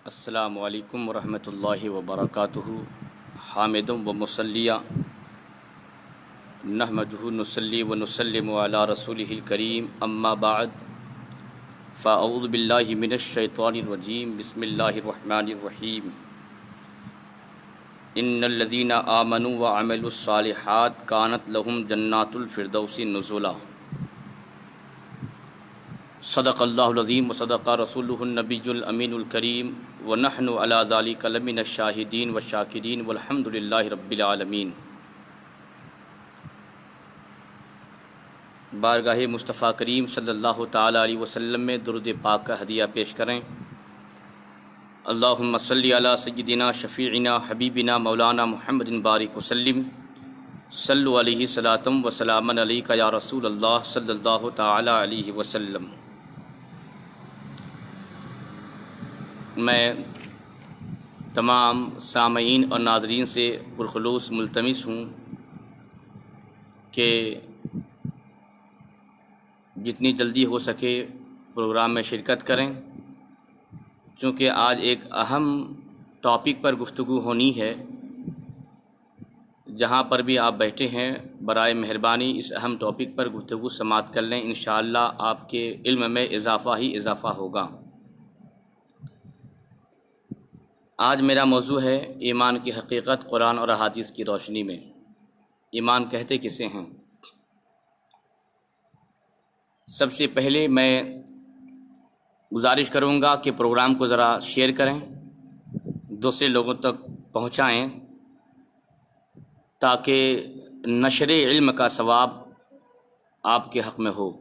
السلام علیکم ورحمۃ اللہ وبرکاتہ حامد و مصلیہ نحمدہ نصلی و نسلم علی رسولہ الکریم اما بعد فاعوذ باللہ من الشیطان الرجیم بسم اللہ الرحمن الرحیم ان الذین آمنوا وعملوا الصالحات کانت لہم جنات الفردوس نزلا صدق اللہ العظیم وصدق رسولہ النبی الامین الکریم ونحن علی ذلک لمن الشاہدین والشاکرین والحمد للہ رب العالمین۔ بارگاہ مصطفیٰ کریم صلی اللہ تعالی علیہ وسلم میں درود پاک کا ہدیہ پیش کریں۔ اللہم صلی علی سیدنا شفیعنا حبیبنا مولانا محمد بارک وسلم صلو علیہ صلاۃ و سلاما علیک یا رسول اللہ صلی اللہ تعالی علیہ وسلم۔ میں تمام سامعین اور ناظرین سے پرخلوص ملتمس ہوں کہ جتنی جلدی ہو سکے پروگرام میں شرکت کریں، چونکہ آج ایک اہم ٹاپک پر گفتگو ہونی ہے۔ جہاں پر بھی آپ بیٹھے ہیں برائے مہربانی اس اہم ٹاپک پر گفتگو سماعت کر لیں، انشاءاللہ آپ کے علم میں اضافہ ہی اضافہ ہوگا۔ آج میرا موضوع ہے ایمان کی حقیقت قرآن اور احادیث کی روشنی میں۔ ایمان کہتے کسے ہیں؟ سب سے پہلے میں گزارش کروں گا کہ پروگرام کو ذرا شیئر کریں، دوسرے لوگوں تک پہنچائیں، تاکہ نشر علم کا ثواب آپ کے حق میں ہو۔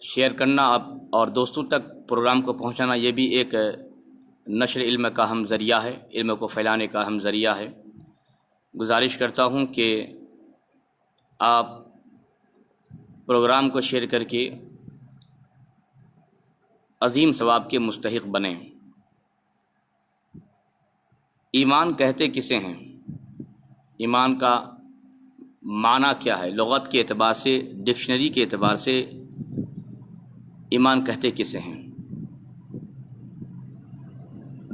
شیئر کرنا اور دوستوں تک پروگرام کو پہنچانا یہ بھی ایک نشر علم کا اہم ذریعہ ہے، علم کو پھیلانے کا اہم ذریعہ ہے۔ گزارش کرتا ہوں کہ آپ پروگرام کو شیئر کر کے عظیم ثواب کے مستحق بنیں۔ ایمان کہتے کسے ہیں؟ ایمان کا معنی کیا ہے؟ لغت کے اعتبار سے، ڈکشنری کے اعتبار سے ایمان کہتے کسے ہیں؟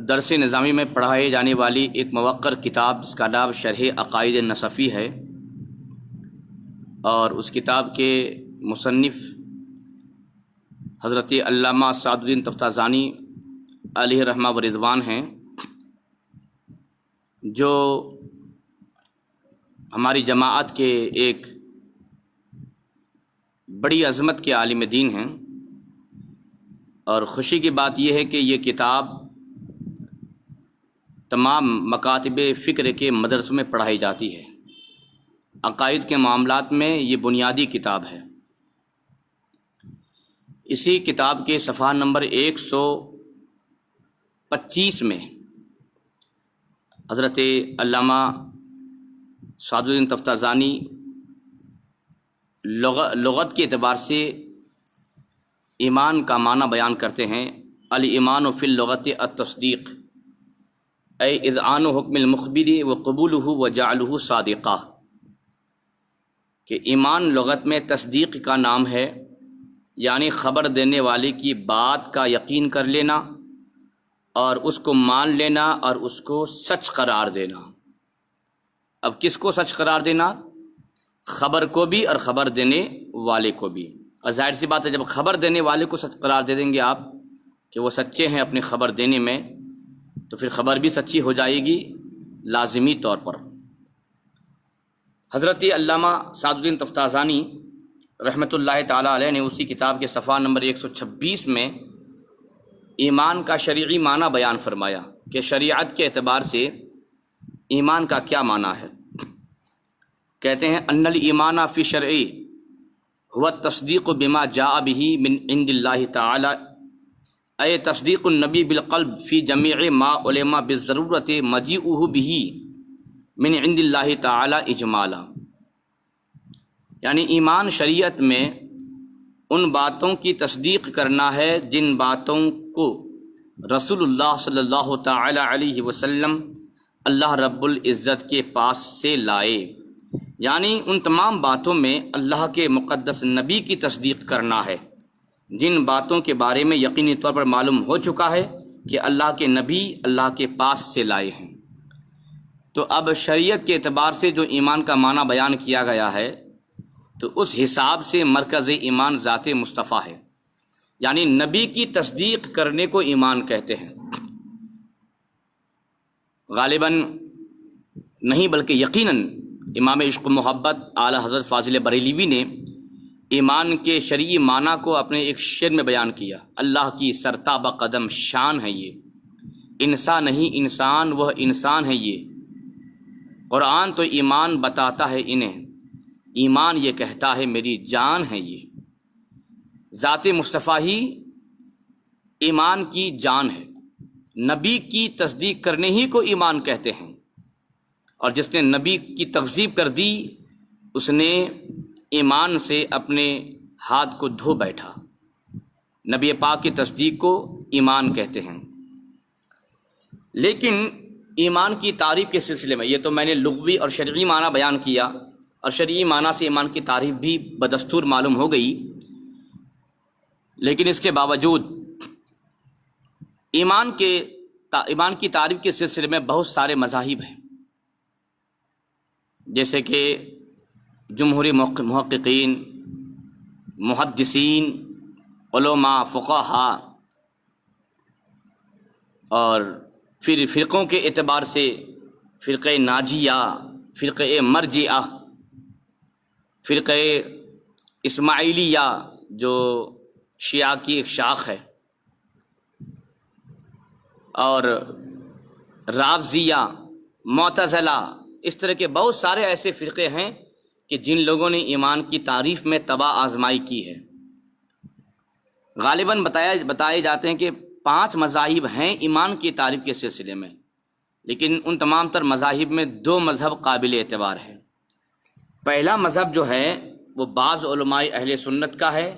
درس نظامی میں پڑھائے جانے والی ایک موقر کتاب جس کا نام شرح عقائد نصفی ہے، اور اس کتاب کے مصنف حضرت علامہ سعد الدین تفتازانی علیہ رحمہ و رضوان ہیں، جو ہماری جماعت کے ایک بڑی عظمت کے عالم دین ہیں۔ اور خوشی کی بات یہ ہے کہ یہ کتاب تمام مکاتب فکر کے مدرسوں میں پڑھائی جاتی ہے۔ عقائد کے معاملات میں یہ بنیادی کتاب ہے۔ اسی کتاب کے صفحہ نمبر 125 میں حضرت علامہ سعد الدین تفتازانی لغت کے اعتبار سے ایمان کا معنی بیان کرتے ہیں۔ الایمان فی اللغت التصدیق اے اذعان حکم المخبر و قبولہ و جعلہ صادقہ، کہ ایمان لغت میں تصدیق کا نام ہے، یعنی خبر دینے والے کی بات کا یقین کر لینا اور اس کو مان لینا اور اس کو سچ قرار دینا۔ اب کس کو سچ قرار دینا؟ خبر کو بھی اور خبر دینے والے کو بھی۔ اور ظاہر سی بات ہے، جب خبر دینے والے کو سچ قرار دے دیں گے آپ کہ وہ سچے ہیں اپنی خبر دینے میں، تو پھر خبر بھی سچی ہو جائے گی لازمی طور پر۔ حضرت علامہ سعد الدین تفتازانی رحمۃ اللہ تعالی علیہ نے اسی کتاب کے صفحہ نمبر 126 میں ایمان کا شرعی معنی بیان فرمایا کہ شریعت کے اعتبار سے ایمان کا کیا معنی ہے۔ کہتے ہیں ان الایمان فی شرعی هو التصدیق بما جاء به من عند اللہ تعالی، اے تصدیق النبی بالقلب فی جمیع ما علم بالضرورت مجیئہ به من عند اللہ تعالی اجمالا، یعنی ایمان شریعت میں ان باتوں کی تصدیق کرنا ہے جن باتوں کو رسول اللہ صلی اللہ تعالی علیہ وسلم اللہ رب العزت کے پاس سے لائے، یعنی ان تمام باتوں میں اللہ کے مقدس نبی کی تصدیق کرنا ہے جن باتوں کے بارے میں یقینی طور پر معلوم ہو چکا ہے کہ اللہ کے نبی اللہ کے پاس سے لائے ہیں۔ تو اب شریعت کے اعتبار سے جو ایمان کا معنی بیان کیا گیا ہے تو اس حساب سے مرکز ایمان ذات مصطفیٰ ہے، یعنی نبی کی تصدیق کرنے کو ایمان کہتے ہیں۔ غالباً نہیں بلکہ یقیناً امام عشق و محبت اعلیٰ حضرت فاضل بریلوی نے ایمان کے شرعی معنی کو اپنے ایک شعر میں بیان کیا۔ اللہ کی سرتابہ قدم شان ہے یہ، انسان نہیں انسان وہ انسان ہے یہ، قرآن تو ایمان بتاتا ہے انہیں، ایمان یہ کہتا ہے میری جان ہے یہ۔ ذات مصطفیٰ ہی ایمان کی جان ہے، نبی کی تصدیق کرنے ہی کو ایمان کہتے ہیں، اور جس نے نبی کی تکذیب کر دی اس نے ایمان سے اپنے ہاتھ کو دھو بیٹھا۔ نبی پاک کی تصدیق کو ایمان کہتے ہیں۔ لیکن ایمان کی تعریف کے سلسلے میں یہ تو میں نے لغوی اور شرعی معنی بیان کیا، اور شرعی معنی سے ایمان کی تعریف بھی بدستور معلوم ہو گئی، لیکن اس کے باوجود ایمان کی تعریف کے سلسلے میں بہت سارے مذاہب ہیں، جیسے کہ جمہوری محققین، محدثین، علماء، فقہاء، اور پھر فرقوں کے اعتبار سے فرقہ ناجیہ، فرقہ مرجئہ، فرقہ اسماعیلیہ جو شیعہ کی ایک شاخ ہے، اور رافضیہ، معتزلہ، اس طرح کے بہت سارے ایسے فرقے ہیں کہ جن لوگوں نے ایمان کی تعریف میں تباہ آزمائی کی ہے۔ غالباً بتائے جاتے ہیں کہ 5 مذاہب ہیں ایمان کی تعریف کے سلسلے میں، لیکن ان تمام تر مذاہب میں 2 مذہب قابل اعتبار ہے۔ پہلا مذہب جو ہے وہ بعض علماء اہل سنت کا ہے،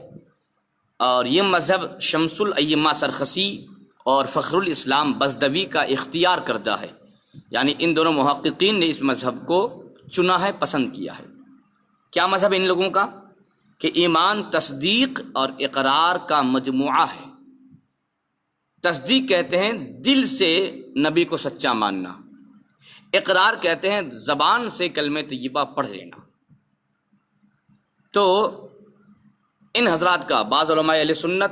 اور یہ مذہب شمس الائمہ سرخسی اور فخر الاسلام بزدوی کا اختیار کردہ ہے، یعنی ان دونوں محققین نے اس مذہب کو چنا ہے، پسند کیا ہے۔ کیا مذہب ان لوگوں کا؟ کہ ایمان تصدیق اور اقرار کا مجموعہ ہے۔ تصدیق کہتے ہیں دل سے نبی کو سچا ماننا، اقرار کہتے ہیں زبان سے کلمہ طیبہ پڑھ لینا۔ تو ان حضرات کا، بعض علماء اہل سنت،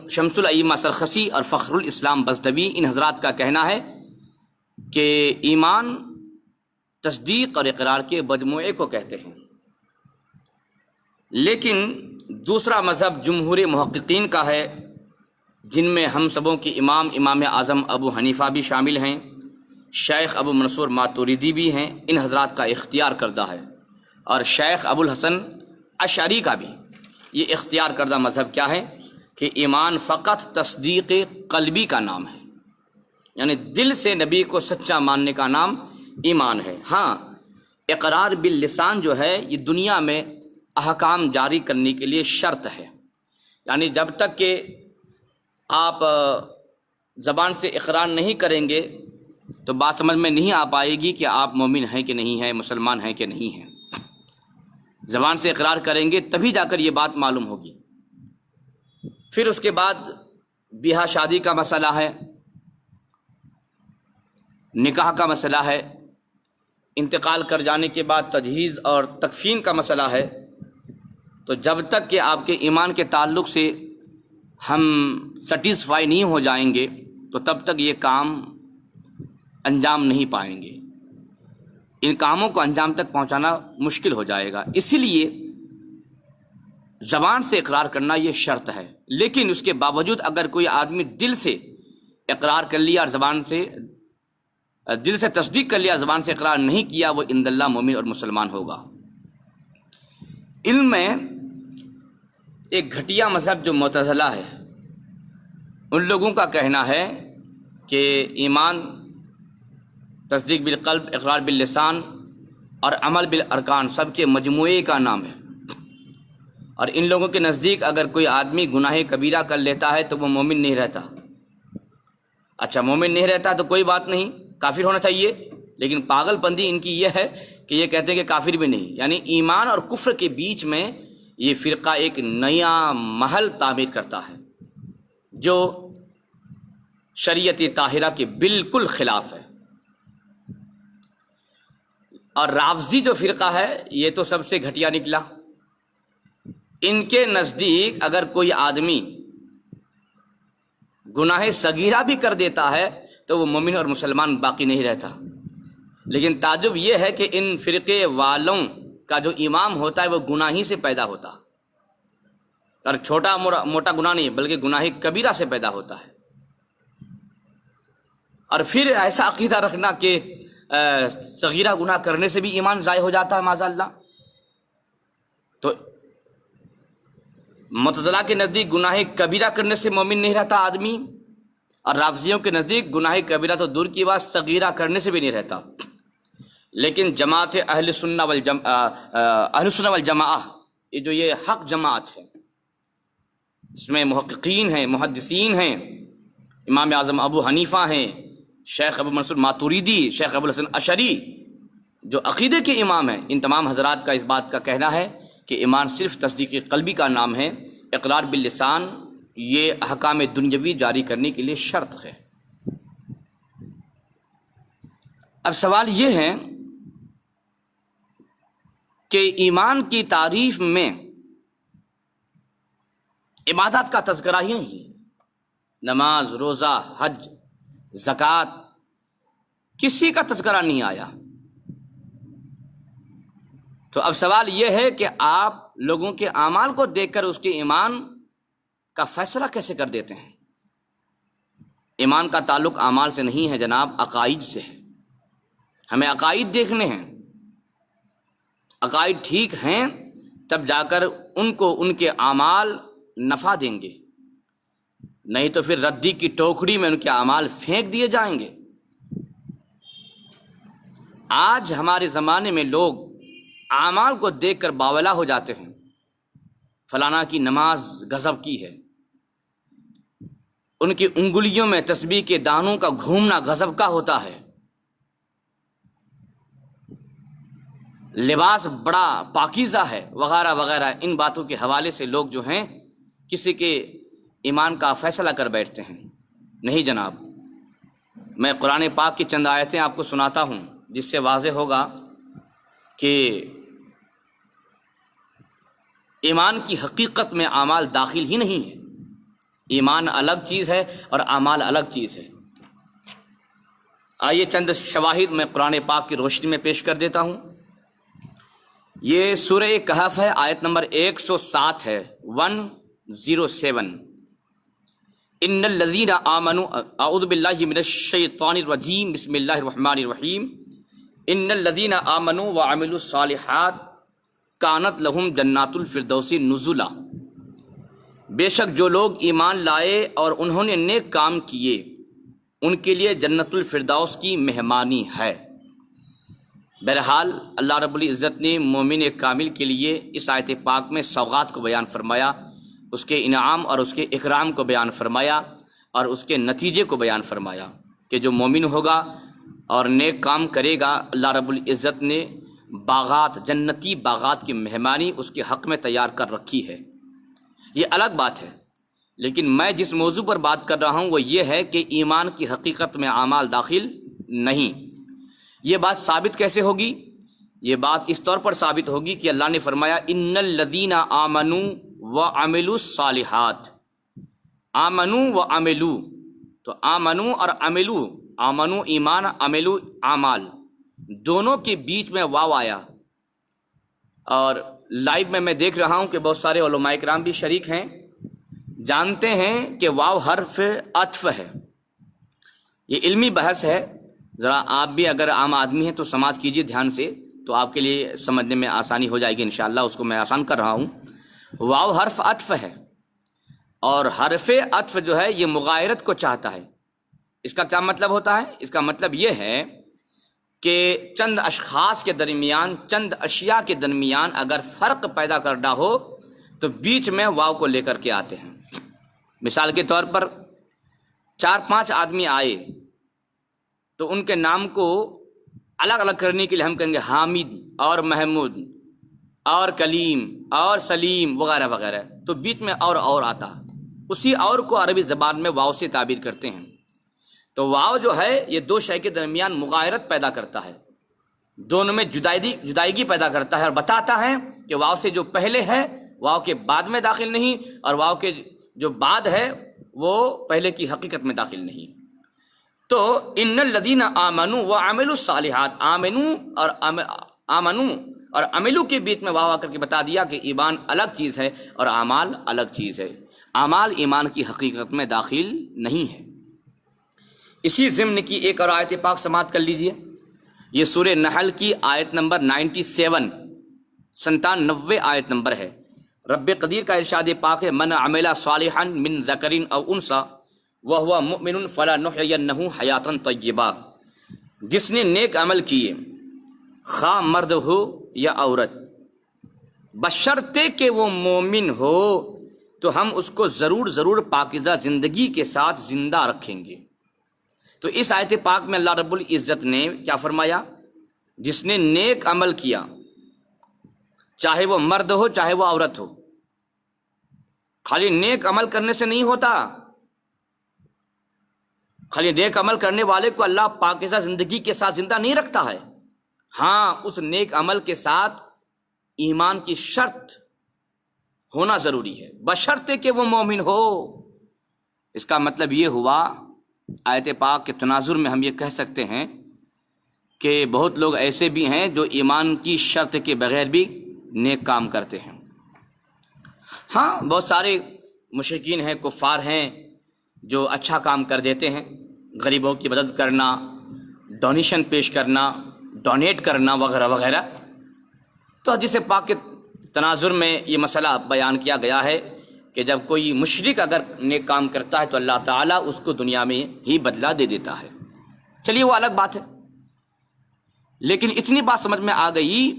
شمس الائمہ سرخسی اور فخر الاسلام بزدوی، ان حضرات کا کہنا ہے کہ ایمان تصدیق اور اقرار کے مجموعے کو کہتے ہیں۔ لیکن دوسرا مذہب جمہور محققین کا ہے، جن میں ہم سبوں کی امام اعظم ابو حنیفہ بھی شامل ہیں، شیخ ابو منصور ماتوریدی بھی ہیں، ان حضرات کا اختیار کردہ ہے، اور شیخ ابو الحسن اشعری کا بھی یہ اختیار کردہ مذہب کیا ہے کہ ایمان فقط تصدیق قلبی کا نام ہے، یعنی دل سے نبی کو سچا ماننے کا نام ایمان ہے۔ ہاں، اقرار باللسان جو ہے یہ دنیا میں احکام جاری کرنے کے لیے شرط ہے، یعنی جب تک کہ آپ زبان سے اقرار نہیں کریں گے تو بات سمجھ میں نہیں آ پائے گی کہ آپ مومن ہیں کہ نہیں ہیں، مسلمان ہیں کہ نہیں ہیں۔ زبان سے اقرار کریں گے تبھی جا کر یہ بات معلوم ہوگی۔ پھر اس کے بعد بیاہ شادی کا مسئلہ ہے، نکاح کا مسئلہ ہے، انتقال کر جانے کے بعد تجہیز اور تکفین کا مسئلہ ہے۔ تو جب تک کہ آپ کے ایمان کے تعلق سے ہم سیٹسفائی نہیں ہو جائیں گے تو تب تک یہ کام انجام نہیں پائیں گے، ان کاموں کو انجام تک پہنچانا مشکل ہو جائے گا۔ اسی لیے زبان سے اقرار کرنا یہ شرط ہے، لیکن اس کے باوجود اگر کوئی آدمی دل سے اقرار کر لیا اور زبان سے دل سے تصدیق کر لیا، زبان سے اقرار نہیں کیا، وہ عند اللہ مومن اور مسلمان ہوگا۔ علم میں ایک گھٹیا مذہب جو معتزلہ ہے، ان لوگوں کا کہنا ہے کہ ایمان تصدیق بالقلب، اقرار باللسان اور عمل بالارکان سب کے مجموعے کا نام ہے، اور ان لوگوں کے نزدیک اگر کوئی آدمی گناہ کبیرہ کر لیتا ہے تو وہ مومن نہیں رہتا۔ اچھا، مومن نہیں رہتا تو کوئی بات نہیں، کافر ہونا چاہیے، لیکن پاگل پندی ان کی یہ ہے کہ یہ کہتے ہیں کہ کافر بھی نہیں، یعنی ایمان اور کفر کے بیچ میں یہ فرقہ ایک نیا محل تعمیر کرتا ہے، جو شریعت طاہرہ کے بالکل خلاف ہے۔ اور رافضی جو فرقہ ہے یہ تو سب سے گھٹیا نکلا۔ ان کے نزدیک اگر کوئی آدمی گناہ صغیرہ بھی کر دیتا ہے تو وہ مومن اور مسلمان باقی نہیں رہتا۔ لیکن تعجب یہ ہے کہ ان فرقے والوں کا جو امام ہوتا ہے وہ گناہی سے پیدا ہوتا، اور چھوٹا موٹا گناہ نہیں بلکہ گناہ کبیرہ سے پیدا ہوتا ہے۔ اور پھر ایسا عقیدہ رکھنا کہ صغیرہ گناہ کرنے سے بھی ایمان ضائع ہو جاتا ہے معاذ اللہ۔ تو معتزلہ کے نزدیک گناہ کبیرہ کرنے سے مومن نہیں رہتا آدمی، اور رافضیوں کے نزدیک گناہ کبیرہ تو دور کی بات صغیرہ کرنے سے بھی نہیں رہتا۔ لیکن جماعت اہل سنہ والجماعہ یہ جو یہ حق جماعت ہے، اس میں محققین ہیں، محدثین ہیں، امام اعظم ابو حنیفہ ہیں، شیخ ابو منصور ماتوریدی، شیخ ابو الحسن اشعری جو عقیدے کے امام ہیں، ان تمام حضرات کا اس بات کا کہنا ہے کہ ایمان صرف تصدیق قلبی کا نام ہے، اقرار باللسان یہ احکام دنیاوی جاری کرنے کے لیے شرط ہے۔ اب سوال یہ ہے کہ ایمان کی تعریف میں عبادات کا تذکرہ ہی نہیں ہے، نماز، روزہ، حج، زکوٰۃ، کسی کا تذکرہ نہیں آیا۔ تو اب سوال یہ ہے کہ آپ لوگوں کے اعمال کو دیکھ کر اس کے ایمان کا فیصلہ کیسے کر دیتے ہیں؟ ایمان کا تعلق اعمال سے نہیں ہے جناب، عقائد سے ہے۔ ہمیں عقائد دیکھنے ہیں، عقائد ٹھیک ہیں تب جا کر ان کو ان کے اعمال نفع دیں گے، نہیں تو پھر ردی کی ٹوکری میں ان کے اعمال پھینک دیے جائیں گے۔ آج ہمارے زمانے میں لوگ اعمال کو دیکھ کر باولا ہو جاتے ہیں، فلانا کی نماز غضب کی ہے، ان کی انگلیوں میں تسبیح کے دانوں کا گھومنا غضب کا ہوتا ہے، لباس بڑا پاکیزہ ہے، وغیرہ وغیرہ۔ ان باتوں کے حوالے سے لوگ جو ہیں کسی کے ایمان کا فیصلہ کر بیٹھتے ہیں۔ نہیں جناب، میں قرآن پاک کی چند آیتیں آپ کو سناتا ہوں جس سے واضح ہوگا کہ ایمان کی حقیقت میں اعمال داخل ہی نہیں ہے۔ ایمان الگ چیز ہے اور اعمال الگ چیز ہے۔ آئیے چند شواہد میں قرآن پاک کی روشنی میں پیش کر دیتا ہوں۔ یہ سورہ کہف ہے، آیت نمبر 107 ہے، 107۔ ان الذین آمنوا، اعوذ باللہ من الشیطان الرجیم، بسم اللہ الرحمن الرحیم۔ ان الذین آمنوا وعملوا الصالحات کانت لہم جنات الفردوس نزلا۔ بے شک جو لوگ ایمان لائے اور انہوں نے نیک کام کیے ان کے لیے جنت الفردوس کی مہمانی ہے۔ بہرحال اللہ رب العزت نے مومن کامل کے لیے اس آیت پاک میں سوغات کو بیان فرمایا، اس کے انعام اور اس کے اکرام کو بیان فرمایا، اور اس کے نتیجے کو بیان فرمایا کہ جو مومن ہوگا اور نیک کام کرے گا، اللہ رب العزت نے باغات، جنتی باغات کی مہمانی اس کے حق میں تیار کر رکھی ہے۔ یہ الگ بات ہے، لیکن میں جس موضوع پر بات کر رہا ہوں وہ یہ ہے کہ ایمان کی حقیقت میں اعمال داخل نہیں۔ یہ بات ثابت کیسے ہوگی؟ یہ بات اس طور پر ثابت ہوگی کہ اللہ نے فرمایا ان الذین آمنوا وعملوا الصالحات۔ آمنوا وعملوا، تو آمنوا اور عملوا، آمنوا ایمان، عملوا اعمال، دونوں کے بیچ میں واو آیا۔ اور لائیو میں دیکھ رہا ہوں کہ بہت سارے علماء کرام بھی شریک ہیں، جانتے ہیں کہ واو حرف عطف ہے۔ یہ علمی بحث ہے، ذرا آپ بھی اگر عام آدمی ہیں تو سماعت کیجئے دھیان سے، تو آپ کے لیے سمجھنے میں آسانی ہو جائے گی انشاءاللہ۔ اس کو میں آسان کر رہا ہوں۔ واو حرف عطف ہے، اور حرف عطف جو ہے یہ مغایرت کو چاہتا ہے۔ اس کا کیا مطلب ہوتا ہے؟ اس کا مطلب یہ ہے کہ چند اشخاص کے درمیان، چند اشیاء کے درمیان اگر فرق پیدا کرنا ہو تو بیچ میں واو کو لے کر کے آتے ہیں۔ مثال کے طور پر 4-5 آدمی آئے تو ان کے نام کو الگ الگ کرنے کے لیے ہم کہیں گے حامد اور محمود اور کلیم اور سلیم وغیرہ وغیرہ، تو بیچ میں اور آتا، اسی اور کو عربی زبان میں واو سے تعبیر کرتے ہیں۔ تو واو جو ہے یہ دو شے کے درمیان مغایرت پیدا کرتا ہے، دونوں میں جدائیگی پیدا کرتا ہے، اور بتاتا ہے کہ واو سے جو پہلے ہے واو کے بعد میں داخل نہیں، اور واو کے جو بعد ہے وہ پہلے کی حقیقت میں داخل نہیں۔ تو ان الذین آمنوا وعملوا الصالحات، آمنو اور عملو کے بیچ میں واو آ کر کے بتا دیا کہ ایمان الگ چیز ہے اور اعمال الگ چیز ہے، اعمال ایمان کی حقیقت میں داخل نہیں ہے۔ اسی ضمن کی ایک اور آیت پاک سماعت کر لیجئے، یہ سورہ نحل کی آیت نمبر 97 آیت نمبر ہے۔ رب قدیر کا ارشاد پاک ہے، من عمل صالحا من ذکر او انثی وہو مؤمن فلنحینہ حیاتا طیبہ، جس نے نیک عمل کیے خواہ مرد ہو یا عورت، بشرطے کہ وہ مومن ہو تو ہم اس کو ضرور پاکیزہ زندگی کے ساتھ زندہ رکھیں گے۔ تو اس آیت پاک میں اللہ رب العزت نے کیا فرمایا؟ جس نے نیک عمل کیا، چاہے وہ مرد ہو چاہے وہ عورت ہو، خالی نیک عمل کرنے سے نہیں ہوتا، خالی نیک عمل کرنے والے کو اللہ پاکیزہ زندگی کے ساتھ زندہ نہیں رکھتا ہے، ہاں اس نیک عمل کے ساتھ ایمان کی شرط ہونا ضروری ہے، بشرطے کہ وہ مومن ہو۔ اس کا مطلب یہ ہوا، آیت پاک کے تناظر میں ہم یہ کہہ سکتے ہیں کہ بہت لوگ ایسے بھی ہیں جو ایمان کی شرط کے بغیر بھی نیک کام کرتے ہیں۔ ہاں بہت سارے مشرکین ہیں، کفار ہیں جو اچھا کام کر دیتے ہیں، غریبوں کی مدد کرنا، ڈونیشن پیش کرنا، ڈونیٹ کرنا وغیرہ وغیرہ۔ تو حدیث پاک کے تناظر میں یہ مسئلہ بیان کیا گیا ہے کہ جب کوئی مشرک اگر نیک کام کرتا ہے تو اللہ تعالیٰ اس کو دنیا میں ہی بدلہ دے دیتا ہے، چلیے وہ الگ بات ہے۔ لیکن اتنی بات سمجھ میں آ گئی